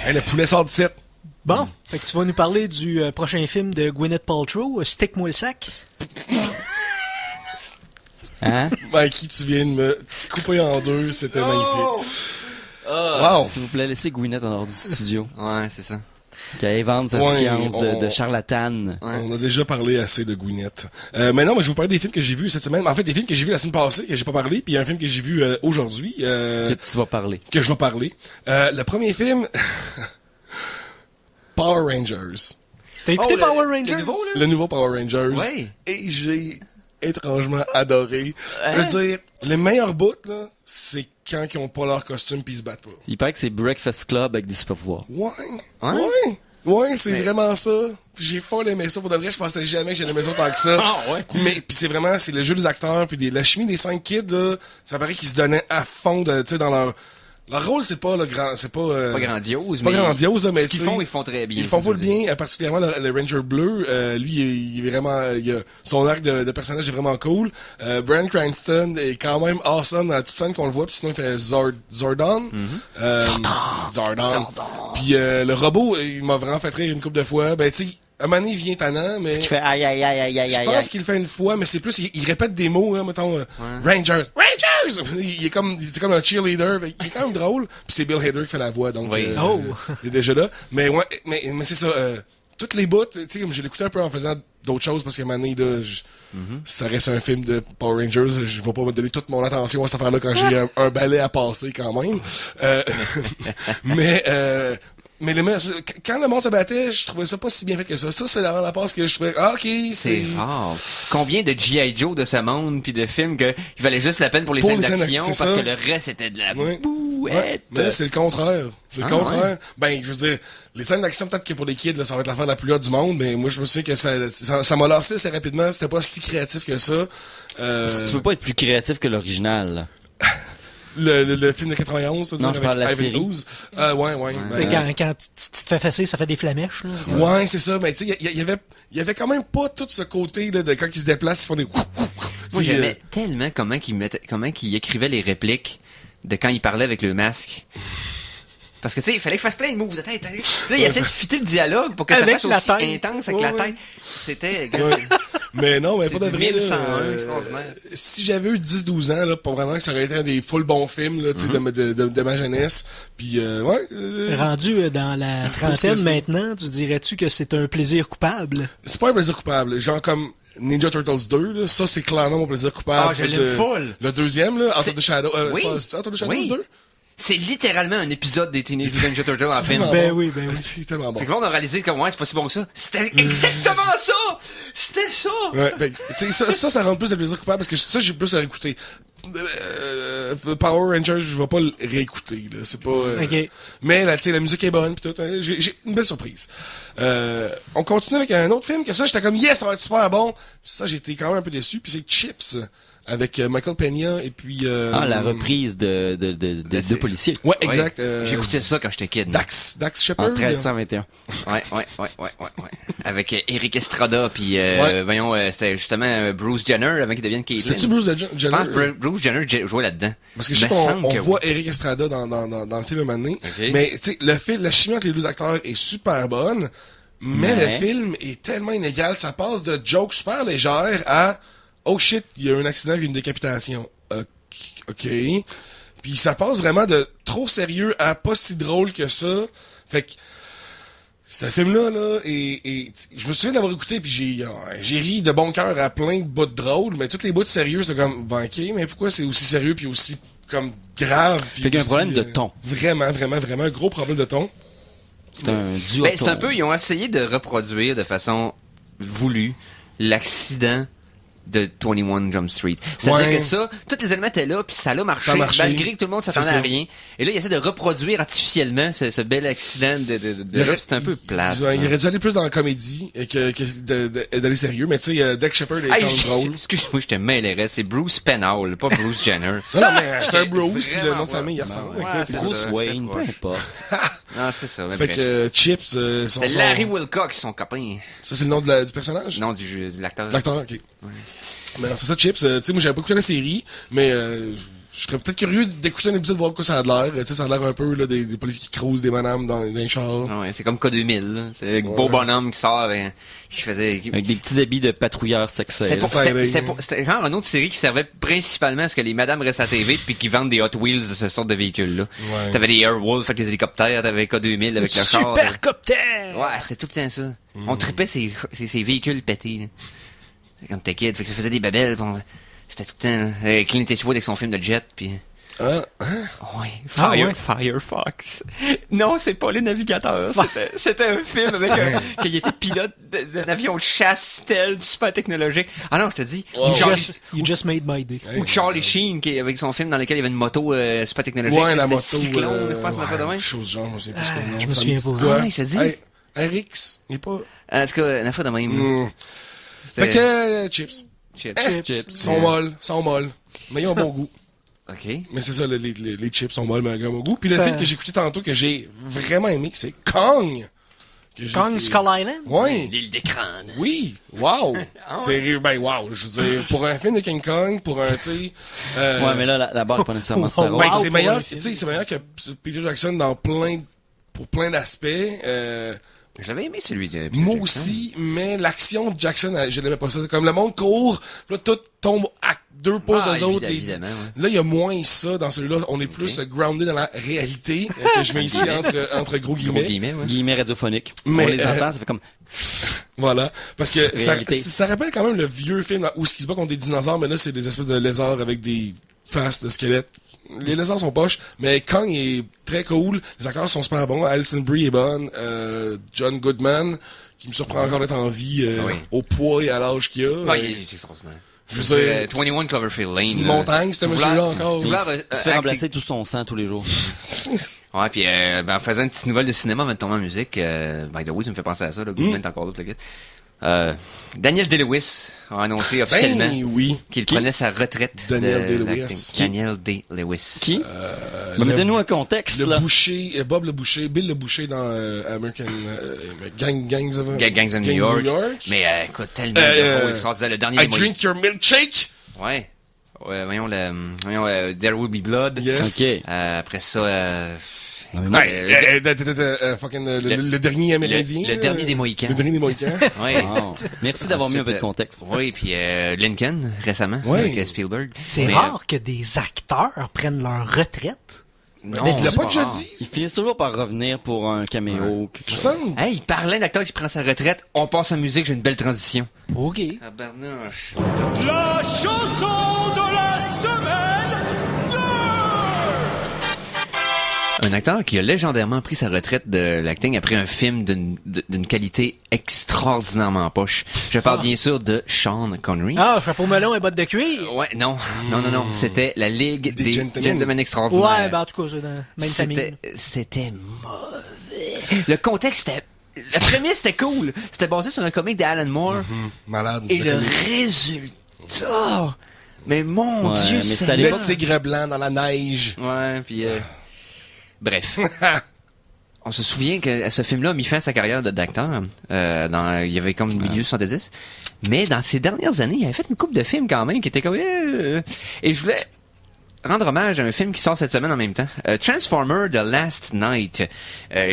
Hey, le poulet sort de 7. Bon, fait que tu vas nous parler du prochain film de Gwyneth Paltrow, Stick-moi le sac. Hein? Mikey, tu viens de me couper en deux, c'était magnifique. Wow! S'il vous plaît, laissez Gwyneth en dehors du studio. Ouais, c'est ça. Qui invente sa Ouais, science de charlatane. On a déjà parlé assez de Gwyneth. Maintenant, moi, je vais vous parler des films que j'ai vus cette semaine. En fait, des films que j'ai vus la semaine passée, que j'ai pas parlé, puis un film que j'ai vu aujourd'hui. Que tu vas parler. Que je vais parler. Le premier film... Power Rangers. T'as écouté Power Le Rangers? nouveau, là? Le nouveau Power Rangers. Ouais. Et j'ai étrangement adoré. Je veux dire, les meilleurs bouts, là, c'est quand ils ont pas leur costume pis ils se battent pas. Il paraît que c'est Breakfast Club avec des super pouvoirs. Ouais, c'est vraiment ça. J'ai fort aimé ça. Pour de vrai, je pensais jamais que j'allais aimer ça tant que ça. Ah, ouais. Mais, pis c'est vraiment, c'est le jeu des acteurs pis la chimie des 5 kids, là, ça paraît qu'ils se donnaient à fond tu sais, dans leur rôle, c'est pas le grand, c'est pas, Pas grandiose, pas mais... grandiose, là, mais ce qu'ils tu sais, font, ils font très bien. Ils font full bien, particulièrement le Ranger bleu. Lui, il est vraiment, son arc de personnage est vraiment cool. Bryan Cranston est quand même awesome dans la petite scène qu'on le voit, puis sinon il fait Zordon. Zordon. Puis le robot, il m'a vraiment fait rire une couple de fois. Ben tu sais, à un moment donné, il vient tannant, mais... Ce qui fait aïe aïe aïe aïe aïe Je aïe. pense qu'il le fait une fois, mais c'est plus, il répète des mots, hein, mettons, Rangers! Il est comme, c'est comme un cheerleader, mais il est quand même drôle, puis c'est Bill Hader qui fait la voix, donc, Oui. il est déjà là. Mais ouais, mais c'est ça, toutes les bouts, tu sais, comme je l'écoutais un peu en faisant d'autres choses, parce qu'à un moment donné, là, ça reste un film de Power Rangers, je vais pas me donner toute mon attention à cette affaire-là quand j'ai un balai à passer, quand même. Mais quand le monde se battait, je trouvais ça pas si bien fait que ça. Ça, c'est la passe que je trouvais, ok, C'est rare. Combien de G.I. Joe de ce monde puis de films que il valait juste la peine pour les scènes d'action c'est parce ça. que le reste c'était de la Ouais. bouette. Ouais, mais là, c'est le contraire. C'est le Ah, contraire. ouais. Ben, je veux dire, les scènes d'action, peut-être que pour les kids, là, ça va être l'affaire la plus haute du monde, mais moi, je me souviens que ça m'a lancé assez rapidement. C'était pas si créatif que ça. Est-ce que tu peux pas être plus créatif que l'original, là? Le film de 91, ça, Non, je parle de la Ivan série. Ooze. Ouais. Fait que quand tu te fais fesser, ça fait des flamèches. Là. Ouais, c'est ça. Mais tu sais, il y avait quand même pas tout ce côté là de quand ils se déplacent, ils font des. Moi j'aimais tellement comment qu'il écrivait les répliques. de quand il parlait avec le masque. Parce que, tu sais, il fallait qu'il fasse plein de moves de tête. Hein. Là, il essaie de fitter le dialogue pour que ça Avec fasse la aussi tête. intense avec la tête. C'était... Ouais. Mais non, mais C'est pas de du vrai. 1101, Là, extraordinaire. si j'avais eu 10-12 ans, là, pour vraiment que ça aurait été un des full bons films, là, tu sais, de ma jeunesse. Puis, Rendu dans la trentaine ça. maintenant, tu dirais-tu que c'est un plaisir coupable? c'est pas un plaisir coupable. Genre comme Ninja Turtles 2, là, ça, c'est clairement mon plaisir coupable. Ah, je l'aime full. Le deuxième, là, Out of the Shadow. Oui. C'est pas Out of the Shadow Oui. 2? C'est littéralement un épisode des Teenage Mutant Ninja Turtles en film. Tellement Ben bon. oui, ben oui. C'est tellement bon. Fait que là, on a réalisé que, ouais, c'est pas si bon que ça. C'était exactement ça! C'était ça! Ouais, ben, ça rend plus de plaisir coupable parce que ça, j'ai plus à réécouter. Power Rangers, je vais pas le réécouter, là. C'est pas, Ok. Mais, là, tu sais, la musique est bonne pis tout. J'ai une belle surprise. On continue avec un autre film que ça, j'étais comme, yes, ça va être super bon. Puis ça, j'étais quand même un peu déçu. Puis c'est Chips. Avec Michael Peña et puis... la reprise de c'est- policiers. Ouais, exact. J'écoutais ça quand j'étais kid. Dax Shepard. En 1321. Ouais. Avec Eric Estrada, puis voyons, c'était justement Bruce Jenner avant qu'il devienne Caitlyn. C'était-tu Bruce Je Jenner? pense que Bruce Jenner jouait là-dedans. Parce que je sais Me qu'on semble que voit Eric Estrada dans le film un moment donné. Ok. Mais, tu sais, la chimie entre les deux acteurs est super bonne. Mais le film est tellement inégal. Ça passe de jokes super légères à oh shit, il y a eu un accident et une décapitation. OK. Puis ça passe vraiment de trop sérieux à pas si drôle que ça. Fait que ce film-là, là, et je me souviens d'avoir écouté puis j'ai ri de bon cœur à plein de bouts de drôle, mais toutes les bouts de sérieux, c'est comme ben, OK, mais pourquoi c'est aussi sérieux puis aussi comme grave puis Fait qu'il y a un aussi, problème de ton. Vraiment un gros problème de ton. C'est un duo. Ben, c'est un peu, ils ont essayé de reproduire de façon voulue l'accident de 21 Jump Street. C'est-à-dire Ouais. que ça, tous les éléments étaient là, puis ça a marché, Ça a marché. malgré que tout le monde s'attendait C'est à ça. rien. Et là, ils essaient de reproduire artificiellement ce bel accident Il aurait- c'est un peu plate. Il aurait dû aller plus dans la comédie que d'aller sérieux, mais tu sais, Dex Shepard est quand Hey, même drôle. excuse-moi, je te mêlerais. C'est Bruce Penhall, pas Bruce Jenner. Non, mais c'est un Bruce, puis le Vraiment, nom de famille, il ouais. ressemble. Ouais, Écoute, c'est Bruce ça, Wayne, j'étais peu proche. importe. Ah, c'est ça. Fait que Chips, c'est Larry Wilcox, son copain. ça c'est le nom du personnage? Non, de l'acteur. L'acteur, ok. Mais non, c'est ça, Chips. Tu sais, moi j'avais pas écouté la série, mais je serais peut-être curieux d'écouter un épisode, voir de quoi ça a l'air. Tu sais, ça a l'air un peu là, des policiers qui crousent des madames dans les chars. Ah ouais, c'est comme K2000, là. C'est le beau bonhomme qui sort, qui faisait... Avec des petits habits de patrouilleurs sexuels. C'était genre une autre série qui servait principalement à ce que les madames restent à TV puis qui vendent des Hot Wheels de ce sort de véhicules-là. Ouais. T'avais des Airwolf avec les hélicoptères, t'avais K2000 avec le char. Supercopter! Ouais, c'était tout le temps ça. On tripait ces véhicules pétés, là. Quand t'es kid, fait que ça faisait des babelles, c'était tout le temps, là. Clint Eastwood avec son film de jet, puis... Hein? Ouais, Ah ouais. Firefox. Non, c'est pas les navigateurs. C'était un film avec qu'il était pilote d'un avion de chasse stealth super technologique. Ah non, je te dis. Wow. You just made my day. Ou Charlie Sheen avec son film dans lequel il y avait une moto super technologique. Ouais, la C'était moto. Cyclone, je pense, pas de même. Chose genre, je sais plus ce qu'on je me souviens pas. Quoi? Ah, je te dis. Hey, Rix, il est pas... En tout cas, une fois de même. Fait que, Chips. Shit. Chips. Sont molles. Mais ils ont bon goût. OK. Mais c'est ça, les chips sont molles, mais ils ont bon goût. Puis le Ça- film que j'ai écouté tantôt, que j'ai vraiment aimé, c'est Kong. Que j'ai- Kong Skull Island? Ouais. L'île des crânes. Oui, wow! C'est, ben wow, je veux dire, pour un film de King Kong, pour un, tu sais... Ouais, mais là, la barre est pas nécessairement super haute. Ben, Wow, c'est pour meilleur, un tu film. sais, c'est meilleur que Peter Jackson pour plein d'aspects. Je l'avais aimé celui de Peter Moi Jackson. aussi, mais l'action de Jackson, je l'aimais pas ça. Comme le monde court, là, tout tombe à 2 pouces Ah, d'eux autres. évidemment, ouais. Là, il y a moins ça dans celui-là. On est plus grounded dans la réalité, que je mets ici entre gros Gros guillemets. guillemets, ouais. Guillemets radiophoniques. Mais, On les entend, ça fait comme... Voilà. Parce que ça, Réalité. ça rappelle quand même le vieux film où ce qui se bat contre des dinosaures, mais là, c'est des espèces de lézards avec des faces de squelettes. Les lézards sont poches, mais Kong est très cool. Les acteurs sont super bons. Alison Brie est bonne. John Goodman, qui me surprend encore d'être en vie Oui. au poids et à l'âge qu'il a. Ouais, il est extraordinaire. Je veux dire, 21 Cloverfield Lane. c'est une là. montagne, ce Tu monsieur-là voulais- encore. tu voulais, Il se fait remplacer tout son sang tous les jours. Ouais, puis en faisant une petite nouvelle de cinéma, avant de tomber en musique, by the way, ça me fait penser à ça, là, Goodman est encore là, le gars. Daniel Day-Lewis a annoncé officiellement Ben oui. qu'il prenait sa retraite. Daniel de Day-Lewis. l'acting. Daniel Day-Lewis. Qui? Mais mettez-nous un contexte, Le là. Boucher, Bob le Boucher, Bill le Boucher dans American Gangs of Gangs of New York. Mais écoute, tellement de rôles extraordinaires. Le dernier I des Mohicans. drink your milkshake. Ouais. voyons, There Will Be Blood. Yes. Ok. Après ça, Fucking le dernier amérindien. le dernier des Mohicans. Le dernier des Mohicans. Ouais. Wow. Merci d'avoir mis un peu de contexte. Oui, puis Lincoln, récemment, Ouais. avec Spielberg. C'est Mais, rare que des acteurs prennent leur retraite. Non, Mais il l'a c'est pas déjà rare. dit. Ils finissent toujours par revenir pour un caméo, quelque Me chose. semble. Hey, parlant d'acteur qui prend sa retraite, on passe en musique, j'ai une belle transition. OK. Tabarnouche. La chanson de la semaine 2! Un acteur qui a légendairement pris sa retraite de l'acting après un film d'une qualité extraordinairement poche. Je parle bien sûr de Sean Connery. Ah, chapeau melon et bottes de cuir. Ouais, non. C'était la Ligue Des des Gentlemen. Gentlemen Extraordinaires. Ouais, ben en tout cas, c'est dans la même famille. C'était mauvais. Le contexte était... La première, c'était cool. C'était basé sur un comic d'Alan Moore. Malade. Et le résultat... Mais mon Ouais, Dieu, mais c'était à Le l'époque- tigre blanc dans la neige. Ouais, puis... Bref. On se souvient que ce film-là a mis fin à sa carrière d'acteur. Il y avait comme le milieu 70. Mais dans ces dernières années, il avait fait une couple de films quand même qui étaient comme... Et je voulais rendre hommage à un film qui sort cette semaine en même temps. Transformer The Last Night,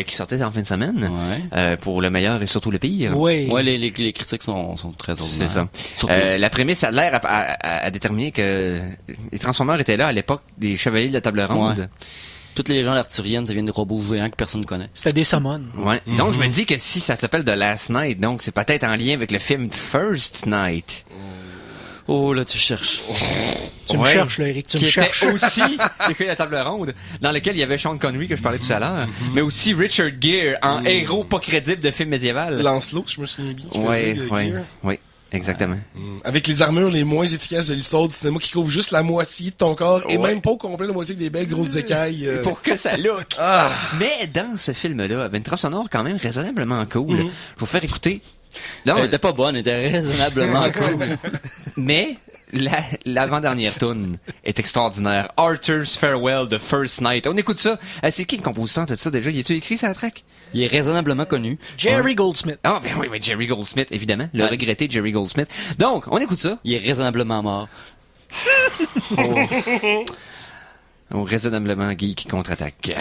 qui sortait en fin de semaine. Ouais. Pour le meilleur et surtout le pire. Oui. Ouais, les critiques sont très ordinaires. C'est ça. Surtout La prémisse a l'air à déterminer que les Transformers étaient là à l'époque des Chevaliers de la Table Ronde. Ouais. Toutes les légendes arthuriennes, ça vient de robots géants que personne ne connaît. C'était des summons. Ouais. Donc, je me dis que si ça s'appelle The Last Night, donc c'est peut-être en lien avec le film First Night. Oh, là, tu cherches. Tu me Ouais. cherches, là, Eric. Tu Qui me était cherches. aussi les filles de la table ronde, dans lequel il y avait Sean Connery que je parlais tout à l'heure, mais aussi Richard Gere en héros pas crédible de film médiéval. Lancelot, si je me souviens bien. Qui Ouais, faisait, ouais, Gear. oui, exactement. Avec les armures les moins efficaces de l'histoire du cinéma qui couvrent juste la moitié de ton corps et Ouais. même pas au complet la moitié avec des belles grosses écailles. Pour que ça look. Ah! Mais dans ce film-là, il y avait une trame sonore quand même raisonnablement cool. Je vais vous faire écouter. Non, Elle était pas bonne, elle était raisonnablement cool. mais l'avant-dernière tune est extraordinaire. Arthur's Farewell The First Night. On écoute ça. C'est qui le compositeur de ça déjà? Y a-tu écrit ça à la track? Il est raisonnablement connu. Jerry Goldsmith. Ah, ben oui, mais Jerry Goldsmith, évidemment. Le Ouais. regretté Jerry Goldsmith. Donc, on écoute ça. Il est raisonnablement mort. Au raisonnablement geek contre-attaque.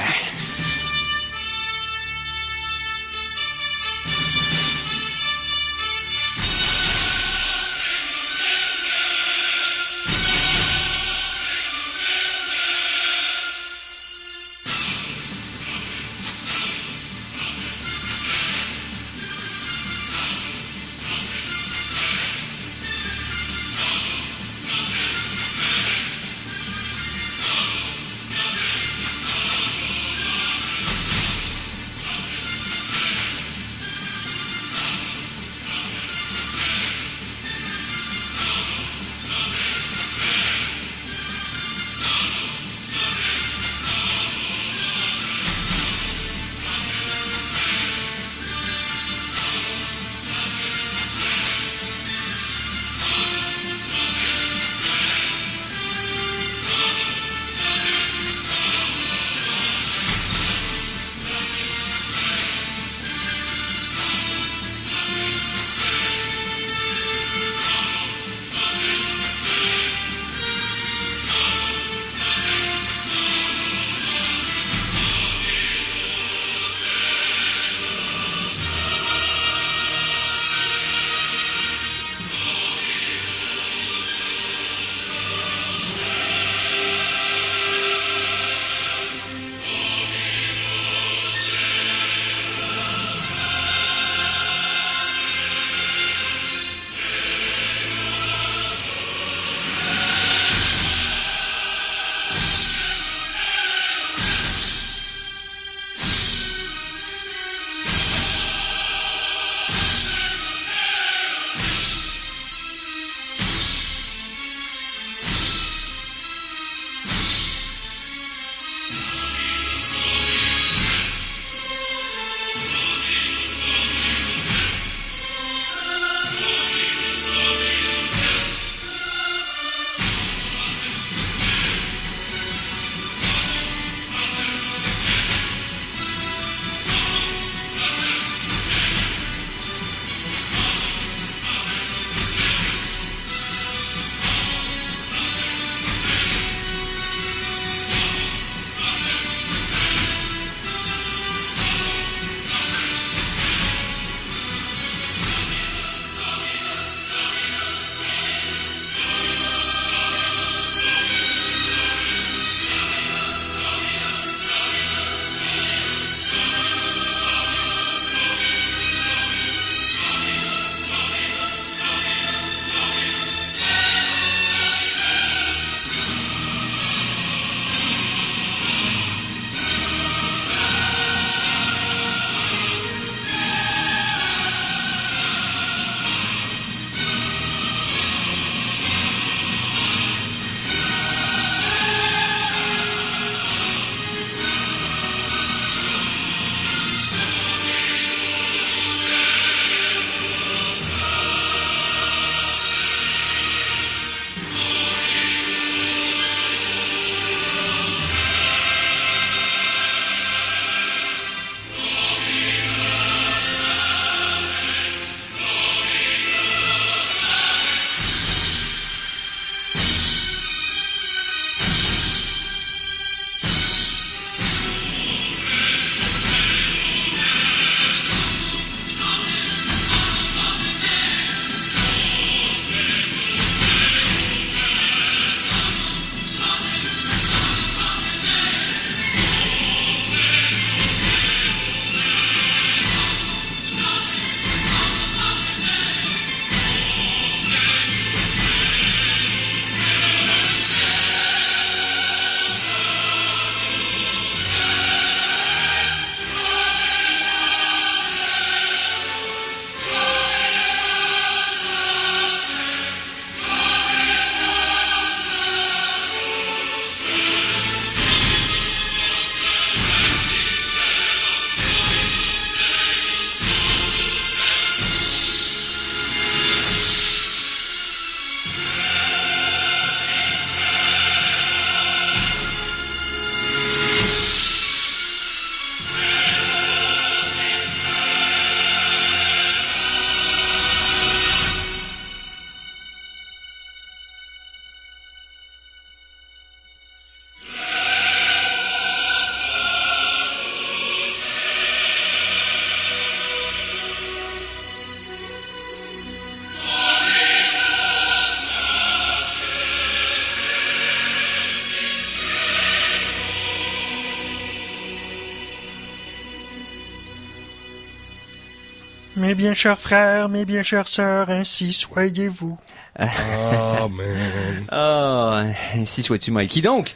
Mes bien chers frères, mes bien chères sœurs, ainsi soyez-vous. Oh, man. Ah, ainsi sois-tu, Mikey. Donc,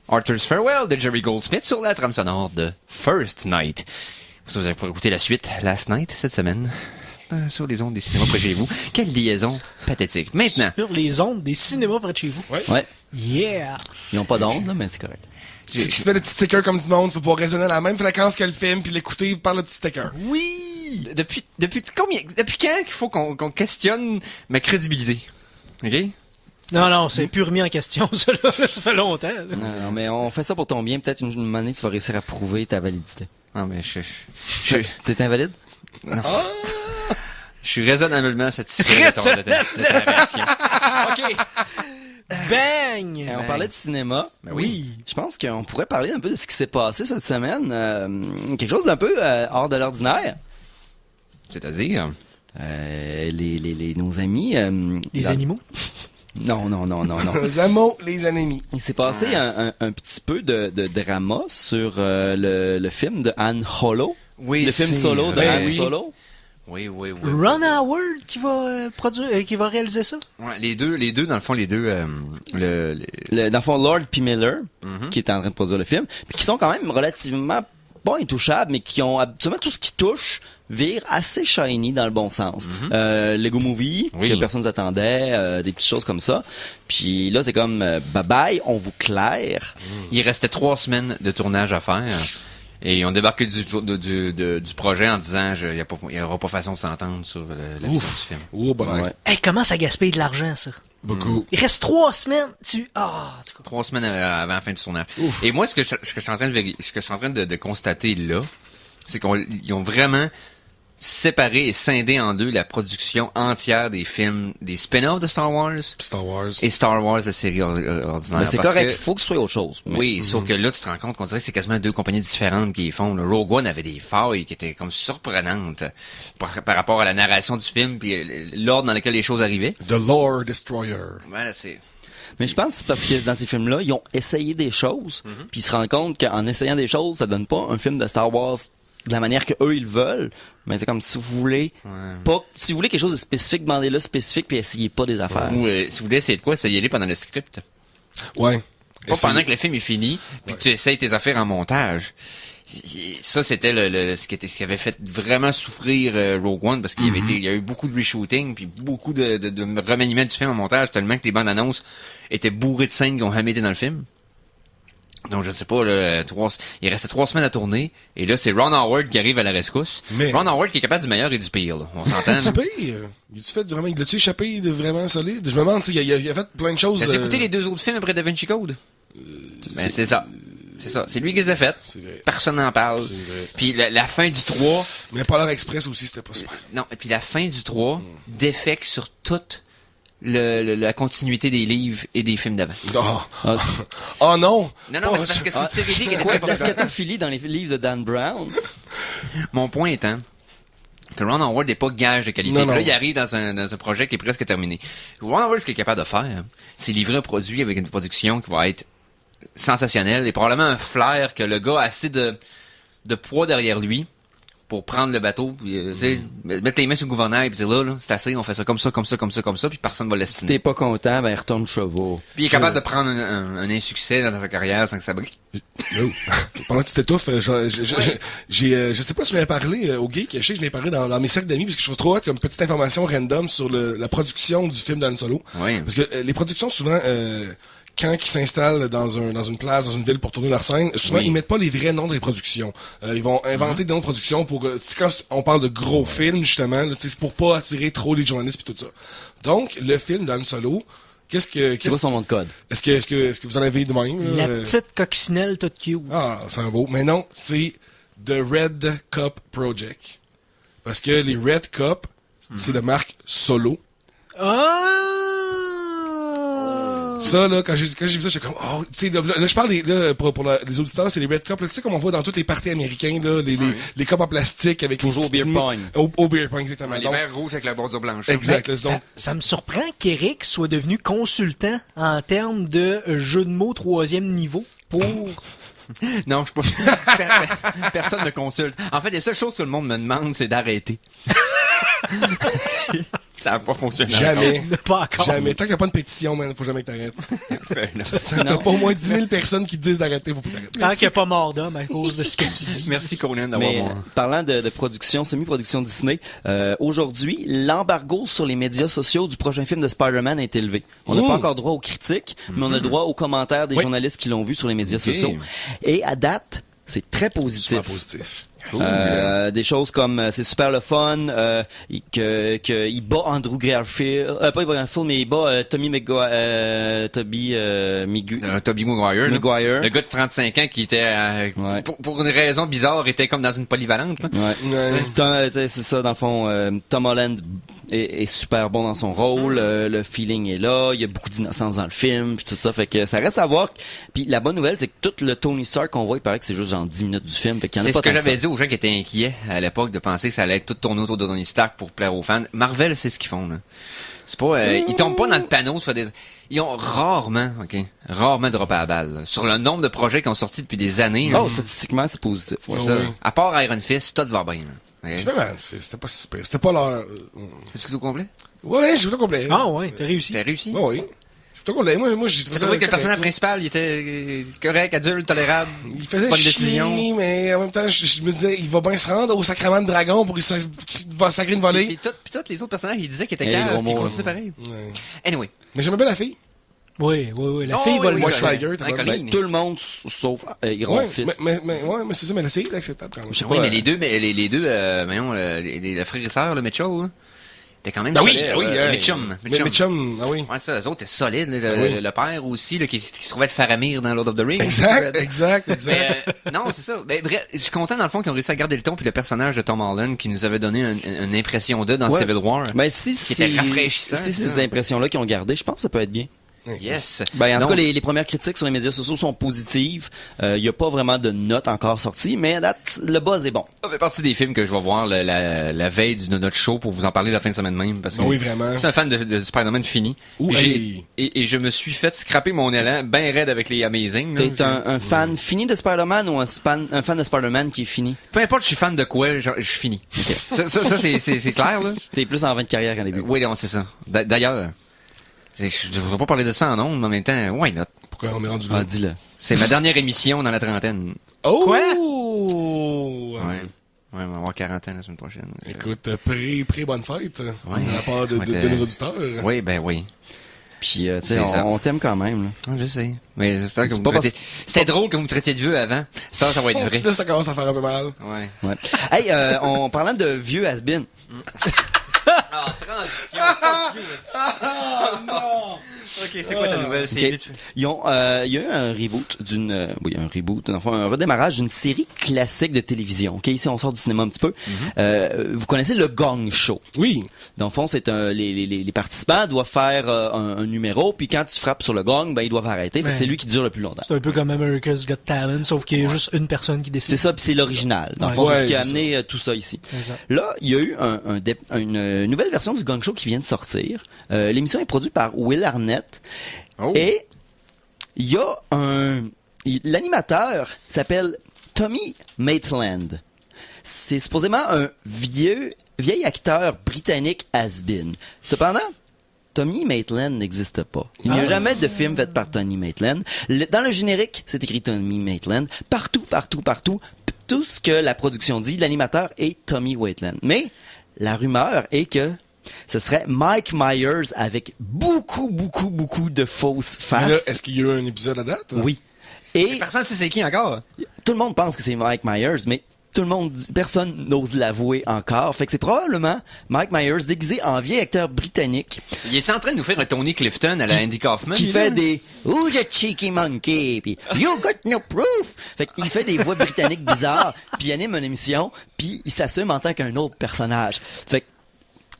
Arthur's Farewell de Jerry Goldsmith sur la trame sonore de First Night. Vous allez pouvoir écouter la suite, Last Night, cette semaine, sur les ondes des cinémas près de chez vous. Quelle liaison pathétique. Maintenant. Sur les ondes des cinémas près de chez vous. Ouais. Yeah! Ils n'ont pas d'onde, là, mais c'est correct. Si tu fais le petit sticker comme du monde, tu vas pouvoir résonner à la même fréquence que le film puis l'écouter par le petit sticker. Oui! Depuis quand qu'il faut qu'on questionne ma crédibilité? OK? Non, c'est plus remis en question, ça, là. Ça fait longtemps. Là. Non, mais on fait ça pour ton bien. Peut-être une année, tu vas réussir à prouver ta validité. Non, mais T'es invalide? Non. Je suis raisonnablement satisfait de ta réaction. OK. Bang! On parlait de cinéma. Ben oui. Je pense qu'on pourrait parler un peu de ce qui s'est passé cette semaine. Quelque chose d'un peu hors de l'ordinaire. C'est-à-dire? Nos amis... Les animaux? Non. Les amours, les ennemis. Il s'est passé un petit peu de drama sur le film de Han Solo. Oui, le film c'est solo de vrai. Han Solo. Oui. Ron Howard qui va produire, qui va réaliser ça? Ouais, les deux, dans le fond, Dans le fond, Lord P. Miller, qui est en train de produire le film, puis qui sont quand même relativement pas intouchables, mais qui ont absolument tout ce qui touche vire assez shiny dans le bon sens. Lego Movie, Oui. que personne s'attendait, des petites choses comme ça. Puis là, c'est comme bye-bye, on vous claire. il restait 3 semaines de tournage à faire. Et ils ont débarqué du projet en disant il n'y aura pas façon de s'entendre sur la vision du film. Oh, bon, Ouais. Hey, comment ça gaspille de l'argent, ça? Beaucoup. Il reste 3 semaines. En tout cas. 3 semaines avant la fin du tournage. Et moi, ce que je suis en train de constater là, c'est qu'ils ont vraiment séparé et scindé en deux la production entière des films, des spin-offs de Star Wars Star Wars. et Star Wars, la série ordinaire. Mais c'est Parce correct, que- il faut que ce soit autre chose. Mais- Oui, sauf que là, tu te rends compte qu'on dirait que c'est quasiment 2 compagnies différentes qui les font. Le Rogue One avait des failles qui étaient comme surprenantes par rapport à la narration du film puis l'ordre dans lequel les choses arrivaient. The Lord Destroyer. Voilà, c'est... Mais je pense que c'est parce que dans ces films-là, ils ont essayé des choses, puis ils se rendent compte qu'en essayant des choses, ça donne pas un film de Star Wars de la manière que eux ils veulent. Mais c'est comme si vous voulez si vous voulez quelque chose de spécifique, demandez-le spécifique puis essayez pas des affaires. Ou si vous voulez essayer de quoi, c'est y aller pendant le script. Ouais. Pas pendant que le film est fini, puis que tu essayes tes affaires en montage. Ça, c'était ce qui avait fait vraiment souffrir Rogue One, parce qu'il il y a eu beaucoup de reshooting, puis beaucoup de remaniement du film en montage, tellement que les bandes annonces étaient bourrées de scènes qui ont jamais été dans le film. Donc, je sais pas, là, il restait 3 semaines à tourner, et là, c'est Ron Howard qui arrive à la rescousse. Mais- Ron Howard qui est capable du meilleur et du pire, là. On s'entend. Du pire. Il a-tu échappé de vraiment solide? Je me demande, tu sais, il a fait plein de choses. T'as écouté les 2 autres films après Da Vinci Code? Ben, c'est ça. C'est ça. C'est lui qui les a fait. C'est vrai. Personne n'en parle. C'est vrai. Puis la fin du 3, Mais Polar Express aussi, c'était pas super. non, et puis la fin du 3 défecte sur toute la continuité des livres et des films d'avant. Oh, oh non! Non, mais c'est parce que c'est une série qui était Quoi, très de la populaire. scatophilie dans les livres de Dan Brown? Mon point étant que Ron Howard n'est pas gage de qualité. Non, Puis là, non. il arrive dans un projet qui est presque terminé. Ron Howard, ce qu'il est capable de faire, c'est livrer un produit avec une production qui va être sensationnelle et probablement un flair que le gars a assez de poids derrière lui pour prendre le bateau, puis, tu sais, mettre les mains sur le gouvernail et dire là, c'est assez, on fait ça comme ça, puis personne va le Si signer. t'es pas content, ben retourne chevaux. Puis il est capable de prendre un insuccès dans sa carrière sans que ça brille. No. Pendant que tu t'étouffes, je sais pas si je l'avais parlé au Geek, je sais que je l'ai parlé dans mes cercles d'amis, parce que je trouve trop hâte comme petite information random sur la production du film d'Han Solo. Oui. Parce que les productions, souvent, quand ils s'installent dans une place, dans une ville pour tourner leur scène, souvent, ils mettent pas les vrais noms des productions. Ils vont inventer des noms de production pour... quand on parle de gros films, justement, là, c'est pour pas attirer trop les journalistes et tout ça. Donc, le film d'Han Solo... C'est quoi son nom de code? Est-ce que vous en avez de même? La là? petite coccinelle toute cute. Ah, c'est un beau. Mais non, c'est The Red Cup Project. Parce que les Red Cup, c'est la marque Solo. Ça, là, quand j'ai vu ça, j'étais comme, oh, tu sais, là, je parle pour les auditeurs, c'est les Red Cup, là, tu sais, comme on voit dans toutes les parties américains, là, les cups en plastique avec Toujours les au beer petites- pong. Au beer pong, exactement. Les Donc, verres rouges avec la bordure blanche. exact, là, Ça, donc, ça me surprend qu'Éric soit devenu consultant en termes de jeu de mots 3e niveau pour... Non, je suis pas. Personne ne consulte. En fait, les seules choses que le monde me demande, c'est d'arrêter. Ça n'a pas fonctionné. Jamais. Pas encore. Jamais. Tant qu'il n'y a pas de pétition, man, faut jamais que t'arrêtes. Si Sinon- t'as pas au moins 10 000 personnes qui te disent d'arrêter, faut pas t'arrêter. Tant qu'il n'y a pas mort d'homme à cause de ce que tu dis. Merci Conan d'avoir Mais parlant de production, semi-production Disney, aujourd'hui, l'embargo sur les médias sociaux du prochain film de Spider-Man est élevé. On n'a pas encore droit aux critiques, mais on a le droit aux commentaires des Oui. journalistes qui l'ont vu sur les médias Ok. sociaux. Et à date, c'est très positif. Super positif. Des choses comme c'est super le fun, que il bat Andrew Garfield, pas Garfield, mais il bat Tobey Maguire, Tobey Maguire. là. Maguire. Le gars de 35 ans qui était, Ouais. pour une raison bizarre, était comme dans une polyvalente. Là. Ouais. Ouais. C'est ça, dans le fond, Tom Holland est super bon dans son rôle, le feeling est là, il y a beaucoup d'innocence dans le film, puis tout ça, fait que ça reste à voir. Puis la bonne nouvelle, c'est que tout le Tony Stark qu'on voit, il paraît que c'est juste genre 10 minutes du film, fait qu'il y en a C'est pas ce que tant j'avais ça. dit aux gens qui étaient inquiets à l'époque de penser que ça allait tout tourner autour de Tony Stark pour plaire aux fans. Marvel, c'est ce qu'ils font, là. C'est pas, ils tombent pas dans le panneau de faire des, ils ont rarement droppé à la balle, là. Sur le nombre de projets qui ont sorti depuis des années. là. Oh, statistiquement, c'est positif. Ouais. C'est ça. oui. À part Iron Fist, tout va bien, là. Ok? C'est pas mal, c'était pas si pire. C'était pas leur... Est-ce que tout complet? Ouais, j'ai tout complet. Ah ouais, t'as réussi. T'as réussi? Ouais, oui. J'ai tout complet. Moi, j'ai trouvé T'as trouvé que le personnage principal, il était correct, adulte, tolérable? Il faisait bonne chier, décision. mais en même temps, je me disais, il va bien se rendre au sacrement de dragon pour qu'il va sacrer une volée. Puis tous les autres personnages, ils disaient qu'ils étaient Et les calmes, gros puis ils mots, continuaient pareil. Ouais. Anyway. Mais j'aimais bien la fille. Oui. La Oh, fille oui, va le oui, White oui. Tiger, t'as Avec pas- Colleen. Ben, tout le monde, sauf Iron Ouais, Fist. mais c'est ça, mais la série est acceptable quand même. Je sais Oui, pas, mais les deux, voyons, les frères et sœurs, le Mitchell, là, étaient quand même Ben oui, solides. oui, Mitchum. Mitchum, ah oui. Ouais, ça, eux autres étaient solides. là, oui. Le père aussi, là, qui se trouvait de Faramir dans Lord of the Rings. Exact. Mais, non, c'est ça. Mais, bref, je suis content dans le fond qu'ils ont réussi à garder le ton, puis le personnage de Tom Holland qui nous avait donné une impression d'eux dans Ouais. Civil War. Ben, si était c'est rafraîchissant, si c'est ça. cette impression-là qu'ils ont gardé, je pense que ça peut être bien. Yes. Ben, en tout Donc, cas, les premières critiques sur les médias sociaux sont positives. Il y a pas vraiment de notes encore sorties, mais à date, le buzz est bon. ça fait partie des films que je vais voir la veille de notre show pour vous en parler la fin de semaine même. Parce que Oui, vraiment. je suis un fan de Spider-Man fini. Ouh, Puis hey. et je me suis fait scraper mon élan ben raide avec les Amazing. là. T'es un fan fini de Spider-Man ou un fan de Spider-Man qui est fini? Peu importe, je suis fan de quoi, je finis. Ça c'est clair, là. T'es plus en fin de carrière qu'en début. Oui, non, c'est ça. D'ailleurs, je devrais pas parler de ça en ondes, mais en même temps, why not? Pourquoi on est rendu Ah, là? dis-le. C'est ma dernière émission dans la trentaine. Oh! Quoi? Ouais, on va avoir 40 ans la semaine prochaine. Écoute, bonne fête. Ouais. De la part de Ouais, nos auditeurs. Oui, ben oui. Puis, tu C'est sais, ça. on t'aime quand même, là. Ouais, je sais. Mais c'est ça que C'est vous pas me traitiez- C'était drôle que vous me traitiez de vieux avant. Ça va être vrai. Là, ça commence à faire un peu mal. Ouais. Ouais. Hey, en parlant de vieux has-been, Ah, transition. Ok, c'est quoi ta nouvelle? C'est ok, vite. il y a eu un reboot enfin, un redémarrage d'une série classique de télévision. Ok, ici on sort du cinéma un petit peu. Vous connaissez le Gong Show. Oui. Dans le fond, c'est les participants doivent faire un numéro, puis quand tu frappes sur le gong, ben ils doivent arrêter. Fait que Ouais. c'est lui qui dure le plus longtemps. C'est un peu comme America's Got Talent, sauf qu'il y a juste une personne qui décide. C'est ça, puis c'est l'original. Dans le Ouais. fond, c'est ce Ouais, qui a c'est amené tout ça ici. C'est ça. Là, il y a eu une nouvelle version du Gong Show qui vient de sortir. L'émission est produite par Will Arnett. Oh. Et il y a l'animateur s'appelle Tommy Maitland. C'est supposément un vieil acteur britannique has-been. Cependant, Tommy Maitland n'existe pas. Il n'y a jamais de film fait par Tommy Maitland. Dans le générique, c'est écrit Tommy Maitland. Partout, tout ce que la production dit, l'animateur est Tommy Maitland. Mais la rumeur est que ce serait Mike Myers avec beaucoup de fausses Mais là, faces. est-ce qu'il y a eu un épisode à date? Oui. Et Personne sait c'est qui encore. tout le monde pense que c'est Mike Myers, mais personne n'ose l'avouer encore. Fait que c'est probablement Mike Myers déguisé en vieil acteur britannique Il est en train de nous faire un Tony Clifton à la Andy Kaufman. qui lui, fait là? des Who's a cheeky monkey? Puis You got no proof. Fait qu'il fait des voix britanniques bizarres, puis il anime une émission, puis il s'assume en tant qu'un autre personnage. Fait que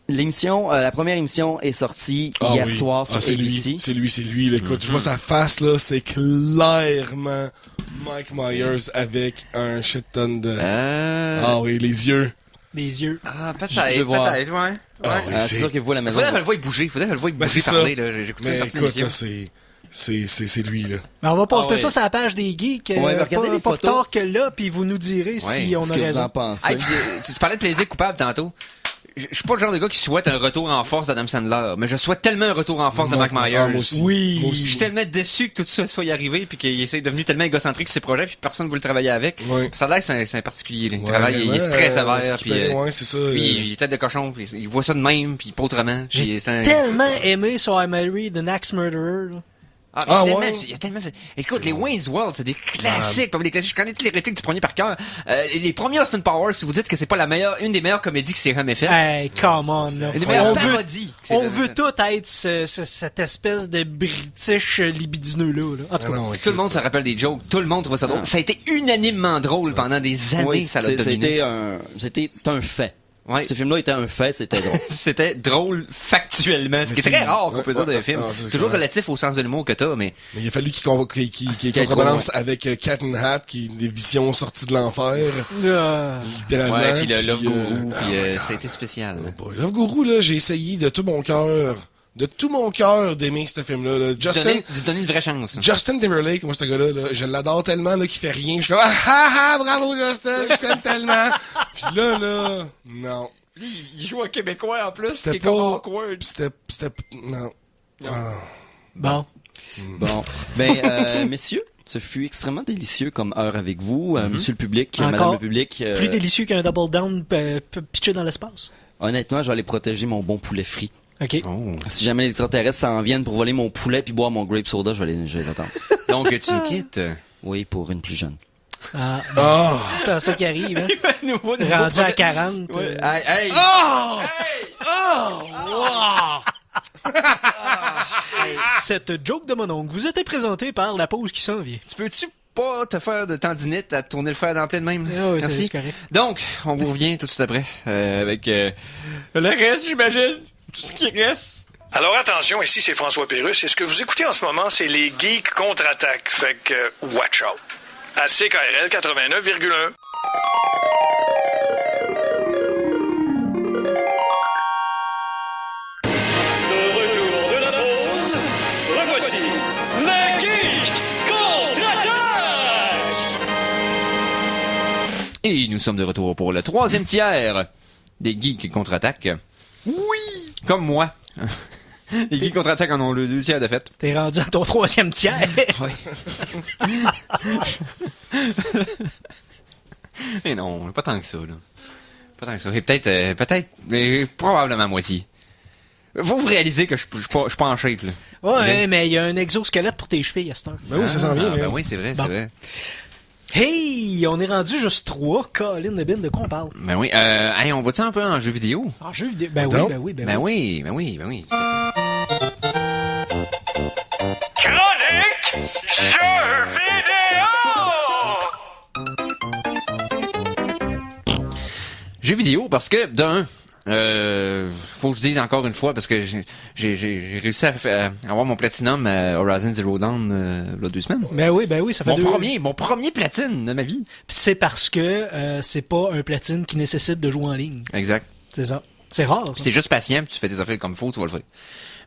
l'émission, la première émission est sortie hier soir sur c'est ABC. lui. C'est lui. Là. Écoute, je vois sa face, là. C'est clairement Mike Myers avec un shit ton de... Ah oui, les yeux. Les yeux. Ah, peut-être, Je vois. ouais. Ah oui, C'est sûr que vous à la maison. Faudrait que je le voie bouger, Ben, c'est ça. parler, là. J'ai écouté Mais une partie de écoute, l'émission. là, c'est lui, là. Mais on va poster ouais. ça sur la page des geeks. Ouais, regardez les pas photos. plus tard que là, puis vous nous direz si on Ce a que vous raison. en pensez. Hey, puis, tu parlais de plaisir coupable tantôt. je suis pas le genre de gars qui souhaite un retour en force d'Adam Sandler, mais je souhaite tellement un retour en force de Mike Myers. Moi aussi. Oui. Moi Je aussi. suis tellement déçu que tout ça soit y arrivé, puis qu'il est devenu tellement égocentrique sur ses projets, puis personne ne veut le travailler avec. Ouais. Ça a l'air que c'est un particulier. Là. Il Ouais, travaille, il est vraiment, très ce sévère, qui puis paraît, ouais, c'est ça. lui, il est tête de cochon, puis il voit ça de même, puis pas autrement. J'ai Puis c'est un... tellement aimé sur I Married an Axe Murderer. Là. Ah, ouais? Il y a tellement fait... Écoute, les Wayne's World, c'est des classiques, parmi les classiques. Je connais toutes les répliques du premier par cœur. Les premiers Austin Powers, si vous dites que c'est pas une des meilleures comédies que c'est jamais fait. Hey, come on, là. Une des meilleures On veut, parodies que c'est on jamais veut fait. tout être cette espèce de British libidineux-là. En tout Ah cas, non, Tout le monde se rappelle des jokes, tout le monde trouve ça drôle. Ça a été unanimement drôle pendant des années, Oui, ça l'a dominé. c'était un fait. Ouais. Ce film-là était un fait, c'était drôle. C'était drôle factuellement, ce qui est très rare qu'on peut dire d'un film. non, c'est Toujours clair. relatif au sens de l'humour que t'as, mais Mais il a fallu qu'il Qu'il contrebalance trouve, avec Cat in Hat, qui est des visions sorties de l'enfer, littéralement. ouais, puis le Love Puis, Guru, ah, puis ouais. ça a été spécial. Boy, Love Guru, là, j'ai essayé de tout mon cœur d'aimer ce film-là. Là. Donner une vraie chance. Justin Timberlake, moi, ce gars-là, là, je l'adore tellement, là, qu'il fait rien. Je suis comme, bravo, Justin, je t'aime tellement. Puis là, non. Il joue un Québécois en plus, C'était pas, c'était, non. Ah. bon. Bon. Messieurs, ce fut extrêmement délicieux comme heure avec vous, monsieur le public, Encore madame le public. Plus délicieux qu'un double down pitché dans l'espace. Honnêtement, je vais aller protéger mon bon poulet frit. OK. Oh. Si jamais les extraterrestres s'en viennent pour voler mon poulet puis boire mon grape soda, je vais les attendre. Donc, tu nous quittes. Oui, pour une plus jeune. Ah, Ah! c'est ça qui arrive, hein. Nouveau Rendu à 40. Ouais. Hey! Oh! Cette joke de mon oncle vous a été présentée par la pause qui s'en vient. Tu peux-tu pas te faire de tendinite à tourner le fer dans plein de même? Ah oui, Merci. c'est correct. Donc, on vous revient tout de suite après, avec le reste, j'imagine. Tout ce qui reste. Alors attention, ici c'est François Pérusse et ce que vous écoutez en ce moment, c'est les Geeks contre-attaque. Fait que, watch out. À CKRL 89,1. De retour de la pause, revoici les Geeks contre-attaque! Et nous sommes de retour pour le troisième tiers des Geeks contre-attaque. Oui! Comme moi. Les Geeks contre-attaque en ont le 2 tiers de fait. T'es rendu à ton 3e tiers. Et non, pas tant que ça, là. Pas tant que ça. Et peut-être, mais probablement moitié. Faut vous réaliser que je suis pas en shape, là. Ouais, mais il y a un exosquelette pour tes chevilles à cette heure. Ben oui, ça s'en vient, mais. Ben oui, c'est vrai, Bon. c'est vrai. Hey, on est rendu juste 3. Colin de bin, de quoi on parle? Ben oui, hey, on va-tu un peu en jeu vidéo? En jeu vidéo. Ben oui, Donc? ben oui, ben Ben oui. oui. Chronique jeux vidéo! Jeux vidéo, parce que, d'un, faut que je dise encore une fois, parce que j'ai réussi à avoir mon platinum à Horizon Zero Dawn, là, 2 semaines. Ben oui, ça fait Mon premier platine de ma vie. Puis c'est parce que c'est pas un platine qui nécessite de jouer en ligne. Exact. C'est ça. C'est rare. Puis c'est juste patient, puis tu fais tes affaires comme il faut, tu vas le faire.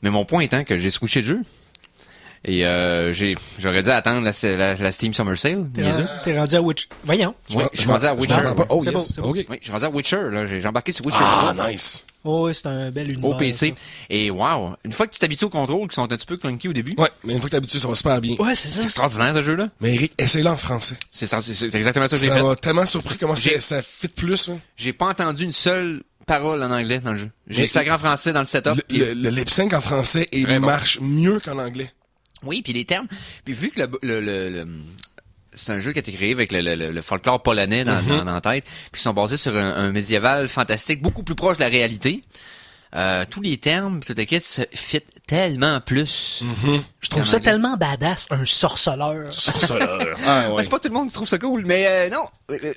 Mais mon point étant que j'ai switché de jeu. Et j'aurais dû attendre la Steam Summer Sale. niaiseux. T'es rendu à Witcher. Voyons. Oui, je suis rendu à Witcher. m'entends pas. Oh, C'est yes. beau, c'est beau. OK. Oui, je suis rendu à Witcher, là. J'ai embarqué sur Witcher Ah, 3 nice. Oh, oui, c'est un bel univers. au PC. ça. Et wow, une fois que tu t'habitues aux contrôles qui sont un petit peu clunky au début, Ouais, mais une fois que t'es habitué, ça va super bien. Ouais, c'est c'est ça. extraordinaire ce jeu-là. Mais Eric, essaye-le en français. C'est exactement ça que j'ai Ça fait. m'a tellement surpris comment J'ai- ça fit plus. Hein. J'ai pas entendu une seule parole en anglais dans le jeu. J'ai Mais- sacré en français dans le setup. puis- Le lip sync en français Très bon. marche mieux qu'en anglais. Oui, puis les termes. Puis vu que c'est un jeu qui a été créé avec le folklore polonais dans la tête, qui sont basés sur un médiéval fantastique beaucoup plus proche de la réalité. Tous les termes, tout le kit, se fit tellement plus. Je trouve En ça anglais. tellement badass, un sorceleur. Sorceleur. Ah, Ouais, c'est pas tout le monde qui trouve ça cool, mais non,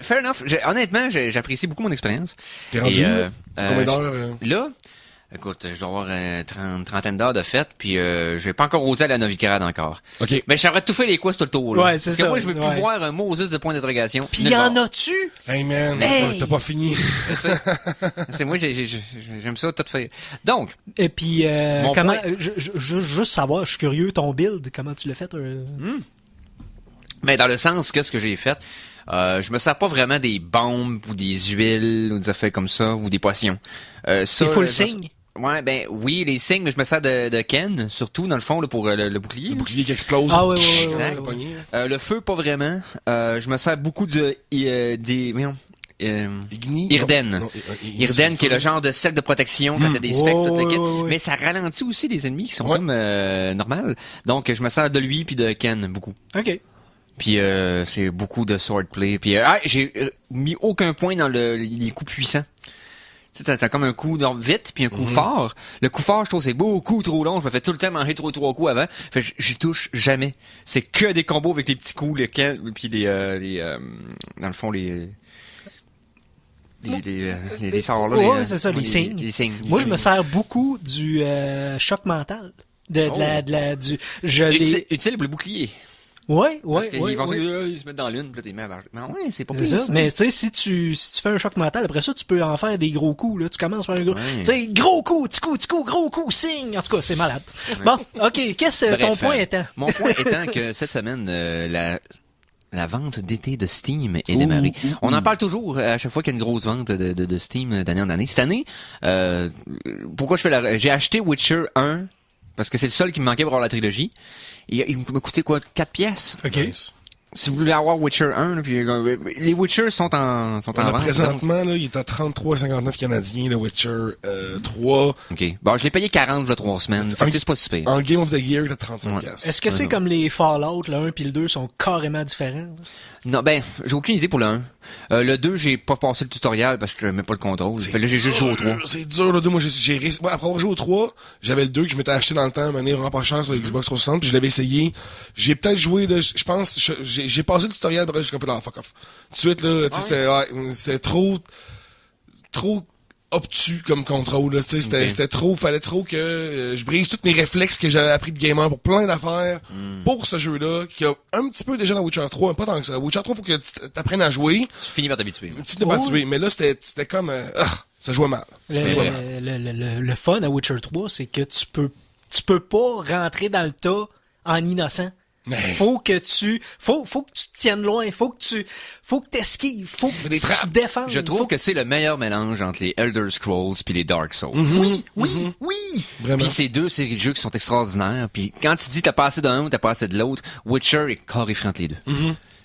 fair enough. Honnêtement, j'apprécie beaucoup mon expérience. T'es rendu Et, où, là? Combien d'heures? Là, écoute, je dois avoir une trentaine d'heures de fête, puis j'ai pas encore osé aller à Novigrad encore. OK. Mais j'aurais tout fait les quests tout le tour, là. Ouais, c'est Parce ça, que moi, je veux plus ouais. voir un Moses de point d'interrogation. Puis nulle y en part. a-tu? Hey man, Hey! t'as pas fini. C'est moi, j'aime ça tout faire. Donc, Et puis, Mon comment, point- juste savoir, je suis curieux, ton build, comment tu l'as fait? mais dans le sens que ce que j'ai fait, Je me sers pas vraiment des bombes ou des huiles ou des affaires comme ça ou des potions. C'est full signe? Ouais, ben oui, les signes, mais je me sers de Ken, surtout dans le fond là, pour le bouclier. Le bouclier qui explose. Ah oui, oui, oui. Exact. Le feu, pas vraiment. Je me sers beaucoup Irden. Irden, qui est le genre de cercle de protection quand t'as des spectres, toute l'équipe. Mais ça ralentit aussi les ennemis qui sont comme normales. Donc, je me sers de lui puis de Ken, beaucoup. OK. Puis c'est beaucoup de swordplay. Puis j'ai mis aucun point dans les coups puissants. Tu sais, t'as comme un coup vite puis un coup fort. Le coup fort, je trouve, c'est beaucoup trop long. Je me fais tout le temps manger 3 coups avant. Fait que j'y touche jamais. C'est que des combos avec les petits coups, puis dans le fond, les sorts là. Ouais, c'est ça, les signes. Les signes. Moi, je me sers beaucoup du choc mental. Utile pour le bouclier. Ouais. Parce qu'ils vont ils se mettent dans l'une, puis là, t'es mis à barre. Mais ouais, c'est pas C'est ça. Mais tu sais, si tu fais un choc mental, après ça, tu peux en faire des gros coups, là. Tu commences par un gros, tu sais, gros coup, petit coup, gros coup, signe. En tout cas, c'est malade. Ouais. Bon, OK. Qu'est-ce que ton point étant? Mon point étant que cette semaine, la vente d'été de Steam est démarrée. On en parle toujours à chaque fois qu'il y a une grosse vente de Steam d'année en année. Cette année, pourquoi j'ai acheté Witcher 1 parce que c'est le seul qui me manquait pour avoir la trilogie. Il m'a coûté quoi, 4 pièces? OK. Nice. Si vous voulez avoir Witcher 1, là, puis les Witcher sont en vente. Présentement, là, il est à 33,59 canadiens, le Witcher 3. OK. Bon, je l'ai payé 40 là, 3 semaines. Fait que c'est pas si pire. En Game of the Year, il est à 35 piastres. Est-ce que c'est comme les Fallout, le 1 puis le 2 sont carrément différents? Non, ben, j'ai aucune idée pour le 1. Le 2, j'ai pas passé le tutoriel parce que je n'avais pas le contrôle. Fait là, j'ai juste joué au 3. C'est dur, le 2. Moi, après avoir joué au 3, j'avais le 2 que je m'étais acheté dans le temps, à manière vraiment pas cher sur le Xbox 360, puis je l'avais essayé. J'ai peut-être joué, là, je pense, j'ai passé le tutoriel, bref, j'ai comme fait, fuck off. Tout de suite, là, tu sais, c'était trop obtus comme contrôle, là, tu sais, c'était trop, fallait trop que je brise tous mes réflexes que j'avais appris de gamer pour plein d'affaires pour ce jeu-là, qui a un petit peu déjà dans Witcher 3, mais pas tant que ça. Witcher 3, faut que tu t'apprennes à jouer. Tu finis par t'habituer. Tu t'es pas habitué, mais là, c'était comme, ça jouait mal. Le fun à Witcher 3, c'est que tu peux pas rentrer dans le tas en innocent. Faut que tu te tiennes loin, faut que t'esquives, faut que tu te défendes. Je trouve que c'est le meilleur mélange entre les Elder Scrolls puis les Dark Souls. Oui. Puis ces deux, c'est des jeux qui sont extraordinaires. Puis quand tu dis t'as pas assez d'un ou t'as pas assez de l'autre, Witcher est carrément entre les deux.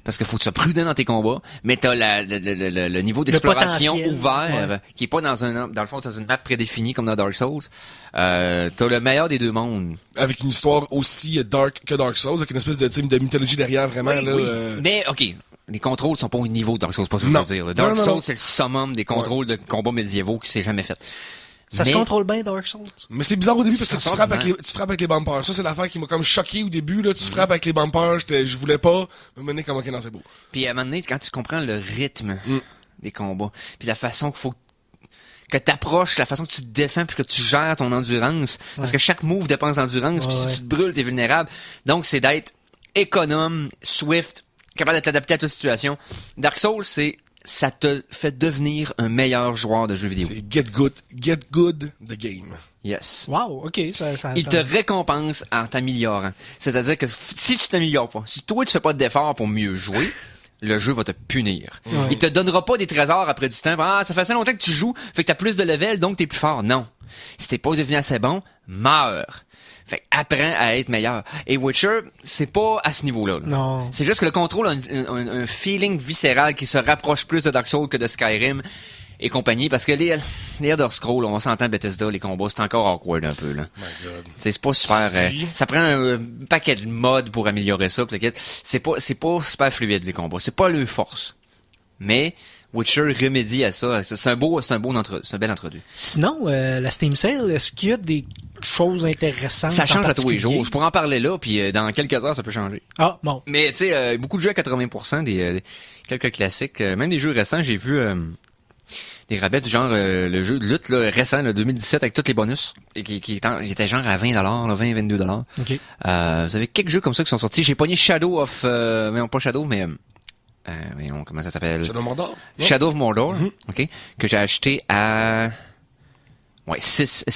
Parce qu'il faut que tu sois prudent dans tes combats, mais t'as le niveau d'exploration ouvert, qui est pas dans le fond, dans une map prédéfinie comme dans Dark Souls. T'as le meilleur des deux mondes. Avec une histoire aussi dark que Dark Souls, avec une espèce de mythologie derrière, vraiment, là. Mais, OK. Les contrôles sont pas au niveau de Dark Souls, c'est pas ce que je veux dire. Dark Souls, c'est le summum des contrôles de combats médiévaux qui s'est jamais fait. Ça se contrôle bien, Dark Souls. Mais c'est bizarre au début parce que tu frappes avec les bumpers. Ça, c'est l'affaire qui m'a comme choqué au début, là. Tu frappes avec les bumpers, je voulais pas me mener comme OK, non, c'est beau. Puis à un moment donné, quand tu comprends le rythme des combats, puis la façon qu'il faut que t'approches, la façon que tu te défends puis que tu gères ton endurance, parce que chaque move dépense d'endurance, puis si tu te brûles, t'es vulnérable. Donc, c'est d'être économe, swift, capable de t'adapter à toute situation. Dark Souls, ça te fait devenir un meilleur joueur de jeux vidéo. C'est get good the game. Yes. Wow, OK. Il te récompense en t'améliorant. C'est-à-dire que si tu t'améliores pas, si toi tu fais pas d'effort pour mieux jouer, le jeu va te punir. Ouais. Il te donnera pas des trésors après du temps. Ça fait assez longtemps que tu joues, fait que t'as plus de level, donc t'es plus fort. Non. Si t'es pas devenu assez bon, meurs. Fait apprends à être meilleur. Et Witcher, c'est pas à ce niveau-là. Là. Non. C'est juste que le contrôle a un feeling viscéral qui se rapproche plus de Dark Souls que de Skyrim et compagnie, parce que les Elder Scrolls, on s'entend Bethesda, les combats, c'est encore awkward un peu, là. C'est pas super, ça prend un paquet de mods pour améliorer ça, c'est pas super fluide, les combats. C'est pas leur force. Mais, Witcher remédie à ça. C'est un bel introduit. Sinon, la Steam Sale, est-ce qu'il y a des choses intéressantes? Ça change à tous les jours. Je pourrais en parler là, puis dans quelques heures, ça peut changer. Ah, bon. Mais, tu sais, beaucoup de jeux à 80%, quelques classiques, même des jeux récents, j'ai vu des rabais du genre le jeu de lutte là, récent, le 2017, avec tous les bonus, et qui était genre à $20, 20-22$. OK. Vous avez quelques jeux comme ça qui sont sortis. J'ai pogné Shadow of... non, pas Shadow, mais... comment ça s'appelle? Shadow of Mordor? Shadow of Mordor, OK, que j'ai acheté à Ouais, 6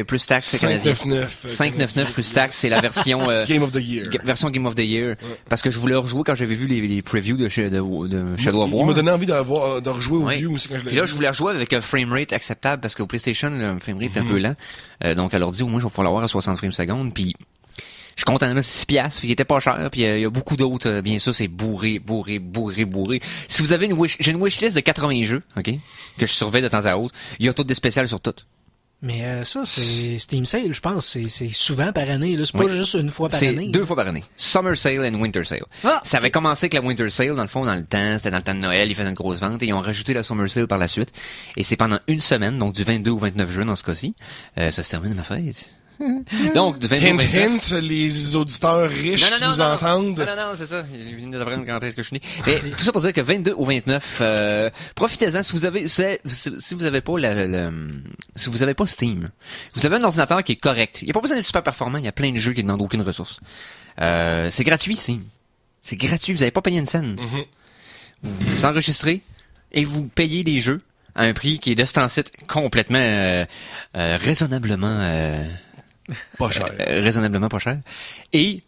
plus taxes canadiens. 5,99 plus taxes, c'est la version Game of the Year. Version Game of the Year. Parce que je voulais rejouer quand j'avais vu les previews de Shadow of War. Il m'a donné envie de rejouer au vieux aussi quand je l'ai vu. Puis là, je voulais rejouer avec un framerate acceptable parce qu'au PlayStation, le framerate est un peu lent. Donc, elle leur dit, au moins, je vais pouvoir l'avoir à 60 frames secondes. Puis, je suis content, là, c'est 6 piastres, puis il était pas cher, puis il y a beaucoup d'autres, bien sûr, c'est bourré. Si vous avez j'ai une wishlist de 80 jeux, ok, que je surveille de temps à autre, il y a toutes des spéciales sur toutes. Mais ça, c'est Steam Sale, je pense, c'est souvent par année, là, c'est pas juste une fois par année. C'est 2 fois par année. Summer Sale and Winter Sale. Ça avait commencé avec la Winter Sale, dans le fond, c'était dans le temps de Noël, ils faisaient une grosse vente, et ils ont rajouté la Summer Sale par la suite. Et c'est pendant une semaine, donc du 22 au 29 juin dans ce cas-ci. Ça se termine à ma fête. Donc, du 22 au 29. Hint, les auditeurs riches qui nous entendent. Non, c'est ça. Ils viennent d'apprendre quand est-ce que je suis né. Mais tout ça pour dire que 22 au 29, profitez-en si vous avez pas Steam. Vous avez un ordinateur qui est correct. Il n'y a pas besoin d'être super performant. Il y a plein de jeux qui demandent aucune ressource. C'est gratuit, Steam. C'est gratuit. Vous n'avez pas payé une scène. Vous enregistrez et vous payez les jeux à un prix qui est de ce site complètement raisonnablement pas cher. Raisonnablement pas cher. Et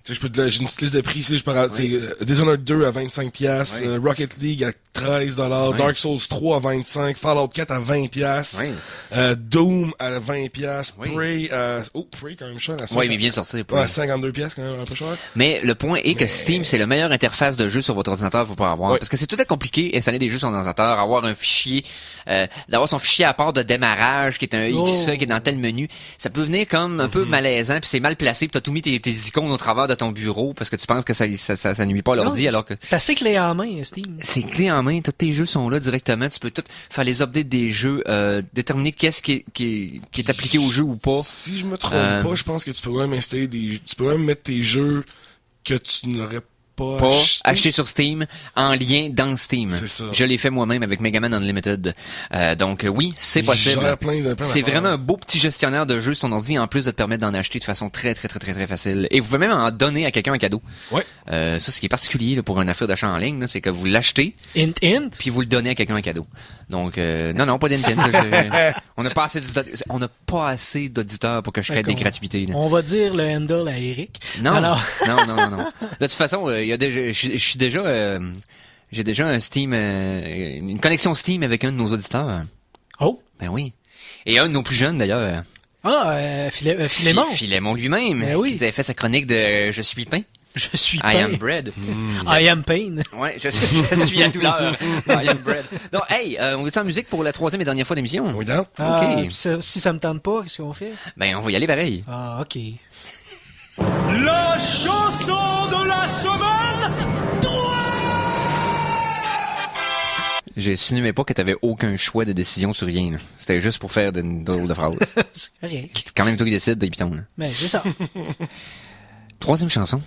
j'ai une petite liste de prix ici, c'est Dishonored 2 à 25 pièces, Rocket League à 13 $, Dark Souls 3 à 25, Fallout 4 à 20 pièces, Doom à 20 pièces, Prey quand même cher à 50. Oui, mais il vient de sortir. À 52 pièces quand même un peu cher. Mais le point est que Steam, c'est la meilleure interface de jeu sur votre ordinateur qu'il faut pas avoir. Parce que c'est tout à compliqué, installer des jeux sur un ordinateur, avoir un fichier, d'avoir son fichier à part de démarrage, qui est un XE, qui est dans tel menu. Ça peut venir comme un peu malaisant, puis c'est mal placé, puis t'as tout mis tes icônes au travers de ton bureau, parce que tu penses que ça nuit pas à l'ordi, alors que... C'est assez clé en main, Steam. C'est clé en main, tous tes jeux sont là directement, tu peux tout faire les updates des jeux, déterminer qu'est-ce qui est appliqué au jeu ou pas. Si je me trompe pas, je pense que tu peux même installer tu peux même mettre tes jeux que tu n'aurais pas acheté sur Steam en lien dans Steam. C'est ça. Je l'ai fait moi-même avec Megaman Unlimited. Donc oui, c'est possible. C'est vraiment un beau petit gestionnaire de jeux sur ton ordi, en plus de te permettre d'en acheter de façon très facile. Et vous pouvez même en donner à quelqu'un un cadeau. Ouais. Ça, ce qui est particulier là, pour une affaire d'achat en ligne, là, c'est que vous l'achetez, puis vous le donnez à quelqu'un un cadeau. Donc non, pas d'int. On n'a pas assez d'auditeurs pour que je crée des gratuités. Là. On va dire le handle à Eric. Non. Alors... non. De toute façon, j'ai déjà un Steam, une connexion Steam avec un de nos auditeurs. Oh. Ben oui. Et un de nos plus jeunes d'ailleurs. Philémon. Philémon lui-même. Ben oui. Qui avait fait sa chronique de Je suis pain. Je suis pain. I am bread. I am pain. Ouais, je suis la douleur. I am bread. Donc, hey, on va-tu en musique pour la 3e et dernière fois d'émission? Oui, donc. OK. Si ça me tente pas, qu'est-ce qu'on fait? Ben, on va y aller pareil. Ah, OK. La chanson de la semaine 3! J'insinuais pas que t'avais aucun choix de décision sur rien. Là. C'était juste pour faire une drôle de phrase. C'est correct. C'est quand même toi qui décides, de Python. Ben, c'est ça. 3e chanson.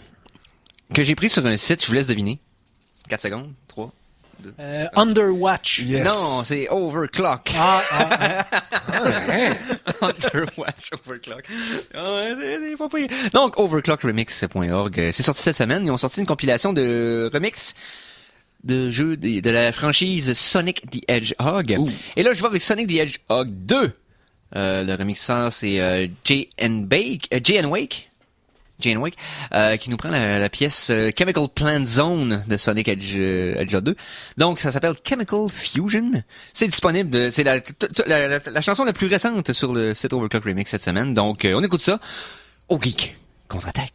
Que j'ai pris sur un site, je vous laisse deviner. 4 secondes. 3, 2... Underwatch. Yes. Non, c'est Overclock. Underwatch, Overclock. C'est pas pire. Donc, overclockremix.org. C'est sorti cette semaine. Ils ont sorti une compilation de remix de jeux de la franchise Sonic the Hedgehog. Et là, je vais avec Sonic the Hedgehog 2. Le remixeur, c'est Jay&Wake, qui nous prend la pièce Chemical Plant Zone de Sonic Hedgehog 2. Donc, ça s'appelle Chemical Fusion. C'est disponible, c'est la chanson la plus récente sur le site Overclock Remix cette semaine. Donc, on écoute ça au Geek Contre-Attaque.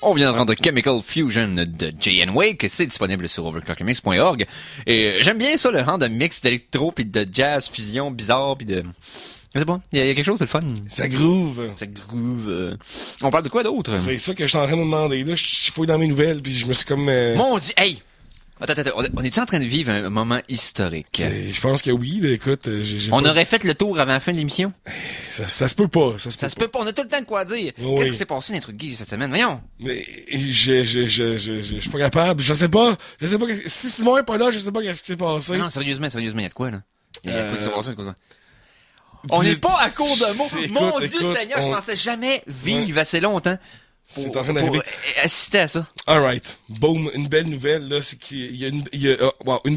On vient de rendre Chemical Fusion de Jay & Wake. C'est disponible sur overclockmix.org. Et j'aime bien ça, le genre de mix d'électro puis de jazz fusion bizarre puis de... Je sais pas, il y a quelque chose de fun. Ça groove. Ça groove. On parle de quoi d'autre? C'est ça que je suis en train de me demander. Là, je fouille dans mes nouvelles, puis je me suis comme... Mon Dieu, hey! Attends, on est-tu en train de vivre un moment historique? Je pense que oui, là, écoute. On aurait fait le tour avant la fin de l'émission? Ça se peut pas. Ça se peut pas, on a tout le temps de quoi dire. Oui. Qu'est-ce qui s'est passé dans les trucs gays cette semaine? Voyons! Mais je suis pas capable. Je sais pas. Si Simon est pas là, je sais pas qu'est-ce qui s'est passé. Non, sérieusement, il y a de quoi, là? Il y a de quoi qui s'est passé, de quoi? On n'est pas à court de mots. Mon Dieu Seigneur, je pensais jamais vivre assez longtemps c'est en train d'arriver. Pour assister à ça. Alright. Boom. Une belle nouvelle, là, c'est qu'il y a une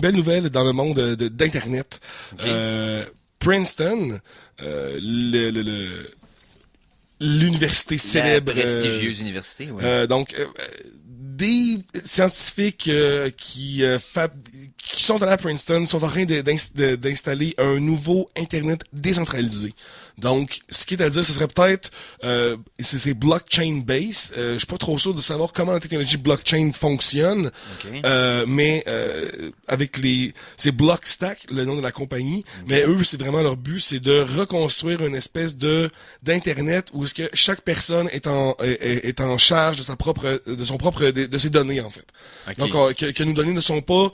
belle nouvelle dans le monde d'Internet. Okay. Princeton, l'université célèbre. La prestigieuse université, ouais. Donc, des scientifiques qui sont allés à Princeton sont en train d'installer un nouveau Internet décentralisé. Donc, ce qui est à dire, ce serait peut-être c'est blockchain base. Je suis pas trop sûr de savoir comment la technologie blockchain fonctionne, okay. Mais avec c'est Blockstack, le nom de la compagnie. Okay. Mais eux, c'est vraiment leur but, c'est de reconstruire une espèce d'internet où est-ce que chaque personne est en charge de de ses données en fait. Okay. Donc que nos données ne sont pas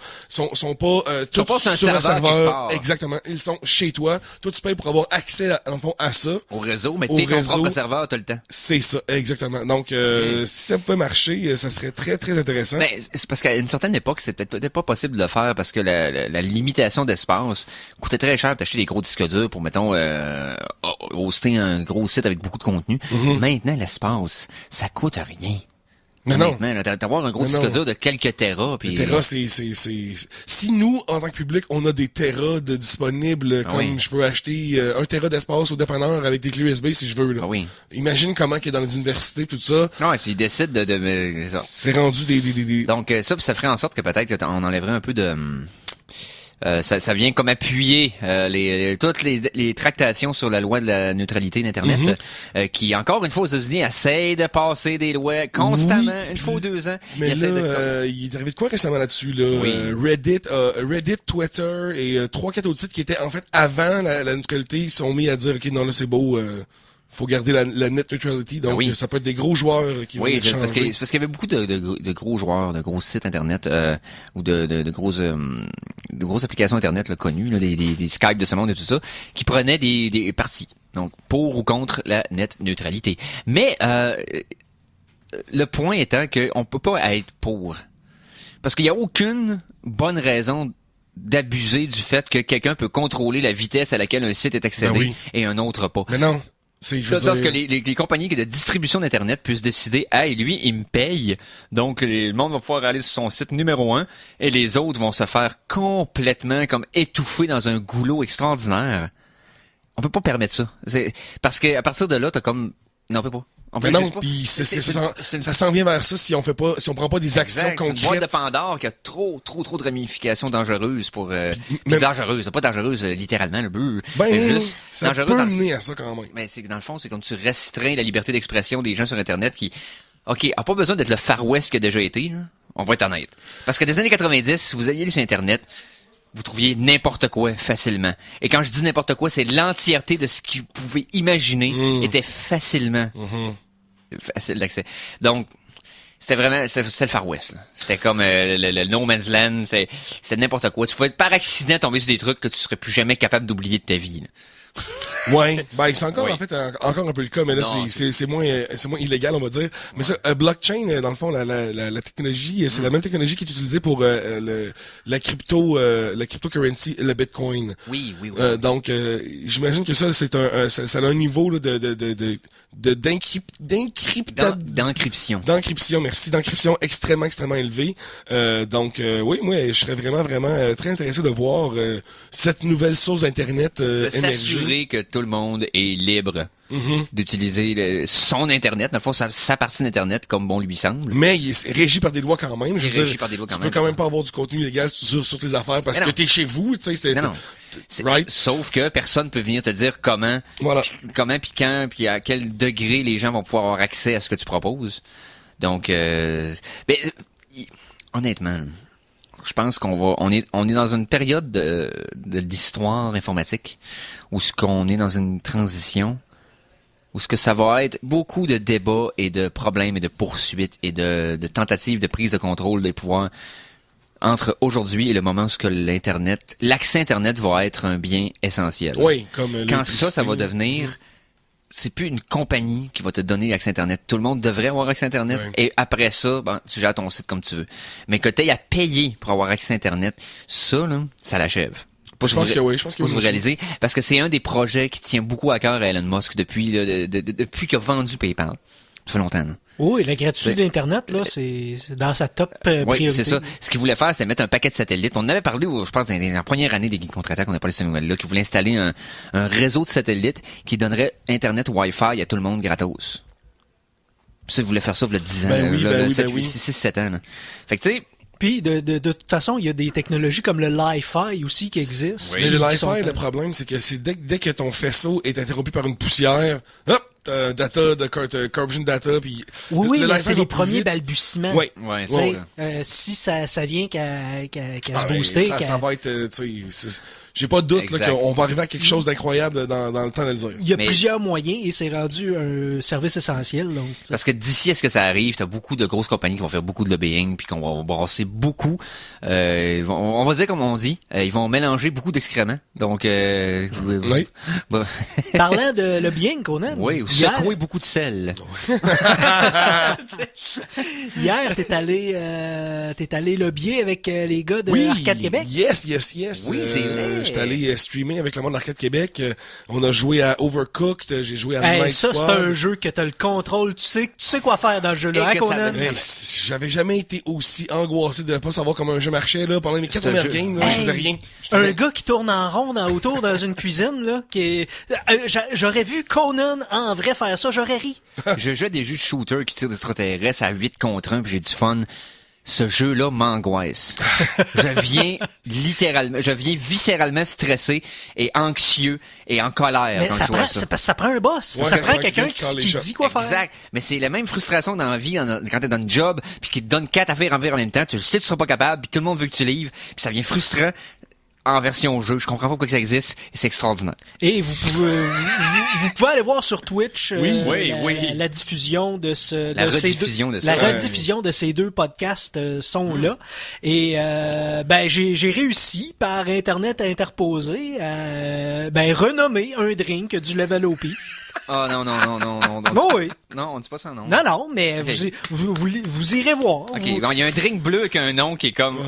toutes sur le serveur. Exactement, ils sont chez toi. Toi, tu payes pour avoir accès à ça. Au réseau, mais t'es ton propre serveur, t'as le temps. C'est ça, exactement. Donc, si ça pouvait marcher, ça serait très, très intéressant. Ben, c'est parce qu'à une certaine époque, c'est peut-être pas possible de le faire parce que la limitation d'espace coûtait très cher d'acheter des gros disques durs pour, mettons, hoster un gros site avec beaucoup de contenu. Mm-hmm. Maintenant, l'espace, ça coûte rien. Mais non. D'avoir un gros disque dur de quelques terras. Puis... Les terras, c'est... Si nous, en tant que public, on a des terras disponibles, comme je peux acheter 1 téra d'espace au dépanneur avec des clés USB si je veux. Là. Ah oui. Imagine comment qu'il est dans les universités, tout ça. Ouais, s'ils décident de c'est rendu des... Donc ça ferait en sorte que peut-être on enlèverait un peu de... ça vient comme appuyer toutes les tractations sur la loi de la neutralité d'Internet, qui, encore une fois, aux États-Unis, essayent de passer des lois constamment, une fois ou 2 ans. Mais là, il est arrivé de quoi récemment là-dessus? Là? Oui. Reddit, Twitter et 3-4 autres sites qui étaient en fait avant la neutralité, ils sont mis à dire, OK, non, là, c'est beau... faut garder la net neutrality, donc ça peut être des gros joueurs qui vont changer. Parce qu'il y avait beaucoup de gros joueurs, de gros sites internet ou de grosses applications internet là, connues, là, des Skype de ce monde et tout ça, qui prenaient des partis, donc pour ou contre la net neutralité. Mais le point étant qu'on peut pas être pour, parce qu'il y a aucune bonne raison d'abuser du fait que quelqu'un peut contrôler la vitesse à laquelle un site est accédé et un autre pas. Mais non. C'est que les compagnies de distribution d'Internet puissent décider, hey, lui, il me paye, donc le monde va pouvoir aller sur son site numéro 1 et les autres vont se faire complètement comme étouffer dans un goulot extraordinaire. On peut pas permettre ça. Parce que à partir de là, t'as comme... Non, on peut pas. Mais non, puis ça s'en vient vers ça si on prend pas des actions concrètes. C'est une boîte de Pandore qui a trop de ramifications dangereuses pour dangereuses, pas dangereuses littéralement le but. Juste ça peut mener à ça quand même. Mais c'est que dans le fond, c'est comme tu restreins la liberté d'expression des gens sur Internet qui a pas besoin d'être le Far West qui a déjà été là. On va être honnête. Parce que des années 90, si vous alliez aller sur Internet, vous trouviez n'importe quoi facilement. Et quand je dis n'importe quoi, c'est l'entièreté de ce que vous pouvez imaginer était facilement facile d'accès. Donc, c'était vraiment... C'est le Far West. Là. C'était comme le No Man's Land. C'était n'importe quoi. Tu pouvais par accident tomber sur des trucs que tu serais plus jamais capable d'oublier de ta vie. Là. Ouais, c'est encore en fait encore un peu le cas, mais là c'est moins illégal on va dire. Mais ça, blockchain dans le fond la technologie, c'est la même technologie qui est utilisée pour la cryptocurrency, le Bitcoin. Oui. Donc j'imagine que ça c'est ça a un niveau là, d'encryption extrêmement élevé. Donc oui, moi je serais vraiment très intéressé de voir cette nouvelle source d'internet émerger. Que tout le monde est libre d'utiliser son Internet, dans le fond, sa partie d'Internet comme bon lui semble. Mais il est régi par des lois quand même. Tu peux quand même pas avoir du contenu illégal sur tes affaires parce que t'es chez vous, tu sais. Right. Sauf que personne peut venir te dire comment puis quand, puis à quel degré les gens vont pouvoir avoir accès à ce que tu proposes. Donc, honnêtement, je pense on est dans une période de l'histoire informatique où ce qu'on est dans une transition, où ce que ça va être beaucoup de débats et de problèmes et de poursuites et de tentatives de prise de contrôle des pouvoirs entre aujourd'hui et le moment où l'accès Internet va être un bien essentiel. Oui, comme quand ça va devenir, c'est plus une compagnie qui va te donner l'accès Internet. Tout le monde devrait avoir accès Internet. Ouais. Et après ça, tu gères ton site comme tu veux. Mais que tu aies à payer pour avoir accès Internet, ça, là, ça l'achève. Je pense que oui. Pour vous réaliser. Parce que c'est un des projets qui tient beaucoup à cœur à Elon Musk depuis qu'il a vendu PayPal. Ça fait longtemps, là. Oui, la gratuité d'Internet, là, c'est dans sa top priorité. Oui, c'est ça. Ce qu'il voulait faire, c'est mettre un paquet de satellites. On en avait parlé, je pense, dans la première année des Geeks Contre-Attaque, on a parlé de cette nouvelle-là, qui voulait installer un réseau de satellites qui donnerait Internet Wi-Fi à tout le monde gratos. Ça, il voulait faire ça, il y a 10 ans. 6-7 ans, là. Fait que, tu sais, puis, de toute façon, il y a des technologies comme le Li-Fi aussi qui existent. Oui. Mais le Li-Fi, le problème, c'est que dès que ton faisceau est interrompu par une poussière, hop! Corruption data, puis oui, mais c'est les premiers balbutiements. Oui, si ça vient qu'à se booster, ça va être, j'ai pas de doute là, qu'on va arriver à quelque chose d'incroyable dans le temps de le dire. Il y a plusieurs moyens et c'est rendu un service essentiel. Donc, parce que d'ici à ce que ça arrive, t'as beaucoup de grosses compagnies qui vont faire beaucoup de lobbying puis qu'on va brasser beaucoup. On va dire comme on dit, ils vont mélanger beaucoup d'excréments. Donc, oui. Parlant de lobbying, Conan. Oui, ou secouer beaucoup de sel. Hier, t'es allé lobbyer avec les gars de Arcade Québec. Yes. Oui, c'est vrai. J'étais allé streamer avec le monde d'Arcade Québec. On a joué à Overcooked, j'ai joué à Night Squad. Ça, c'est un jeu que t'as le contrôle. Tu sais quoi faire dans le jeu-là, hein, Conan? J'avais jamais été aussi angoissé de pas savoir comment un jeu marchait, là. Pendant mes 4 premières games, là, je faisais rien. Un gars qui tourne en rond autour dans une cuisine, là, j'aurais vu Conan en vrai faire ça, j'aurais ri. Je joue à des jeux de shooter qui tirent des extraterrestres à 8 contre 1 puis j'ai du fun. Ce jeu-là m'angoisse. Je viens viscéralement stressé et anxieux et en colère. Mais ça prend un boss. Ouais, ça prend quelqu'un qui dit quoi faire. Exact. Mais c'est la même frustration dans la vie quand t'es dans une job puis qui te donne 4 affaires en même temps. Tu le sais que tu seras pas capable puis tout le monde veut que tu livres puis ça devient frustrant. En version jeu, je comprends pas pourquoi ça existe et c'est extraordinaire. Et vous pouvez aller voir sur Twitch la diffusion de la rediffusion de ces deux podcasts sont là et j'ai réussi par internet interposé à renommer un drink du Level OP. Ah non. Oui. Non, on dit pas ça non. Non, mais okay. vous irez voir. OK, bon, il y a un drink bleu avec un nom qui est comme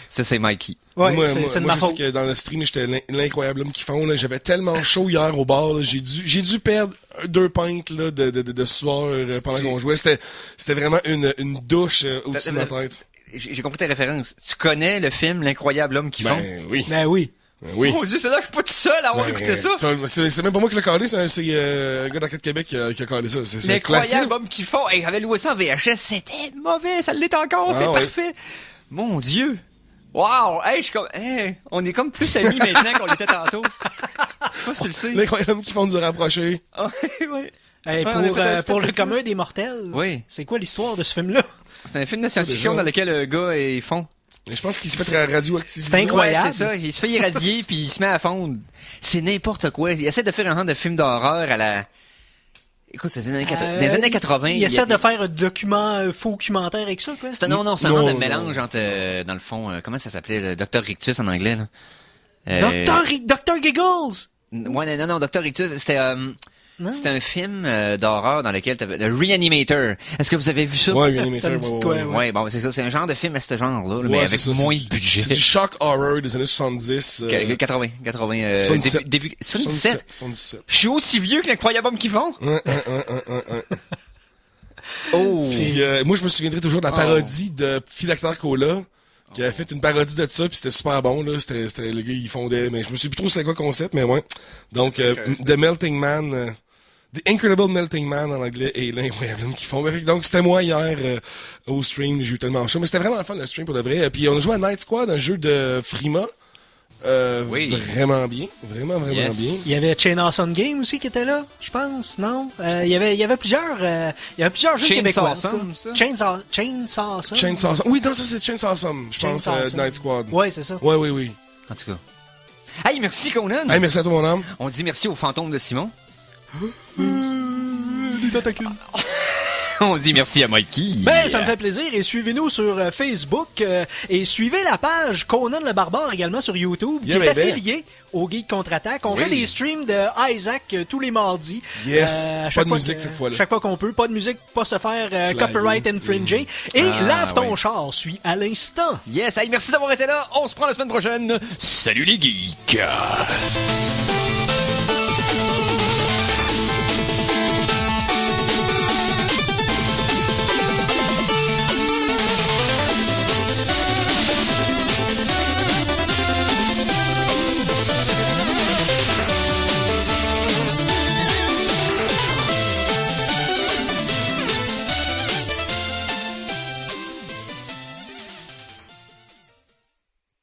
ça c'est Mikey. Ouais, moi, c'est je sais que dans le stream, j'étais l'incroyable homme qui font là, j'avais tellement chaud hier au bar là, j'ai dû perdre 2 pintes là de sueur pendant qu'on jouait. C'était vraiment une douche au-dessus de ma tête. J'ai compris ta référence. Tu connais le film L'incroyable homme qui font? Oui. Ben oui. Oui. Oh Dieu, c'est là, je suis pas tout seul à avoir écouté ça. C'est même pas moi qui l'ai calé, c'est un gars d'Arcade Québec qui a calé ça. C'est L'incroyable homme qui font. Hey, j'avais loué ça en VHS, c'était mauvais, ça l'est encore, c'est parfait. Mon Dieu. Wow! Hey, on est comme plus amis maintenant qu'on l'était tantôt. Pas si tu le sais. L'incroyable qui font du rapprocher. Oui. Hey, pour le commun des mortels. Oui. C'est quoi l'histoire de ce film-là? C'est un film de science-fiction dans lequel le gars est fond. Je pense qu'il s'est fait radioactiviser. C'est incroyable. Ouais, c'est ça. Il se fait irradier puis il se met à fondre. C'est n'importe quoi. Il essaie de faire un genre de film d'horreur à la... Écoute, c'est dans les années 80. Il essaie de faire un faux documentaire avec ça, quoi. C'est un genre de mélange entre, dans le fond, comment ça s'appelait, le Dr. Rictus en anglais, là. Dr. Giggles! Ouais, non, Dr. Rictus, c'était un film d'horreur dans lequel t'avais le Reanimator. Est-ce que vous avez vu ça? Ouais, Reanimator. Ça me dit quoi, ouais, bon, c'est ça. C'est un genre de film à ce genre-là, mais avec moins de budget. C'est du shock horror des années 70. 80, 77. Début, 77. 77. Je suis aussi vieux que l'incroyable homme qui vont. Oh. Puis, moi, je me souviendrai toujours de la parodie de Philactère Cola, qui avait fait une parodie de ça, puis c'était super bon, là. C'était le gars, il fondait, mais je me souviens plus trop c'est quoi le concept, mais ouais. Donc, The Melting Man, The Incredible Melting Man en anglais et l'incroyable qui font. Donc, c'était moi hier au stream, j'ai eu tellement chaud. Mais c'était vraiment le fun, le stream, pour de vrai. Puis, on a joué à Night Squad, un jeu de Frima. Oui. Vraiment bien. Vraiment Yes. bien. Il y avait Chain Awesome Game aussi qui était là, je pense, non? Il y avait plusieurs jeux Chainsaw québécois. Awesome, ça? Chainsaw Awesome. Chainsaw Awesome. Oui, non, ça c'est Chainsaw Awesome. Je pense, Chainsaw Awesome. Night Squad. Ouais, c'est ça. Oui. En tout cas. Hey, merci Conan! Hey, merci à toi, mon homme. On dit merci au fantôme de Simon. On dit merci à Mikey. Ben, ça me fait plaisir et suivez-nous sur Facebook et suivez la page Conan le Barbare également sur YouTube qui est baby. affilié au Geek Contre-Attaque. On Oui. fait des streams de Isaac tous les mardis. Yes. À chaque Pas de fois musique que- cette fois-là. Chaque fois qu'on peut. Pas de musique, pas se faire Flaguer. copyright infringé. Et Lave ton oui. char suit à l'instant. Yes, hey, merci d'avoir été là. On se prend la semaine prochaine. Salut les geeks!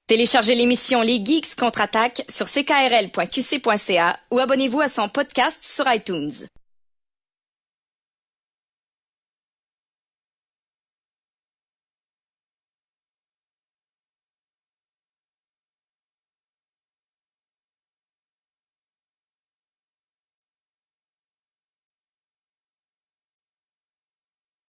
Téléchargez l'émission Les Geeks Contre-Attaque sur ckrl.qc.ca ou abonnez-vous à son podcast sur iTunes.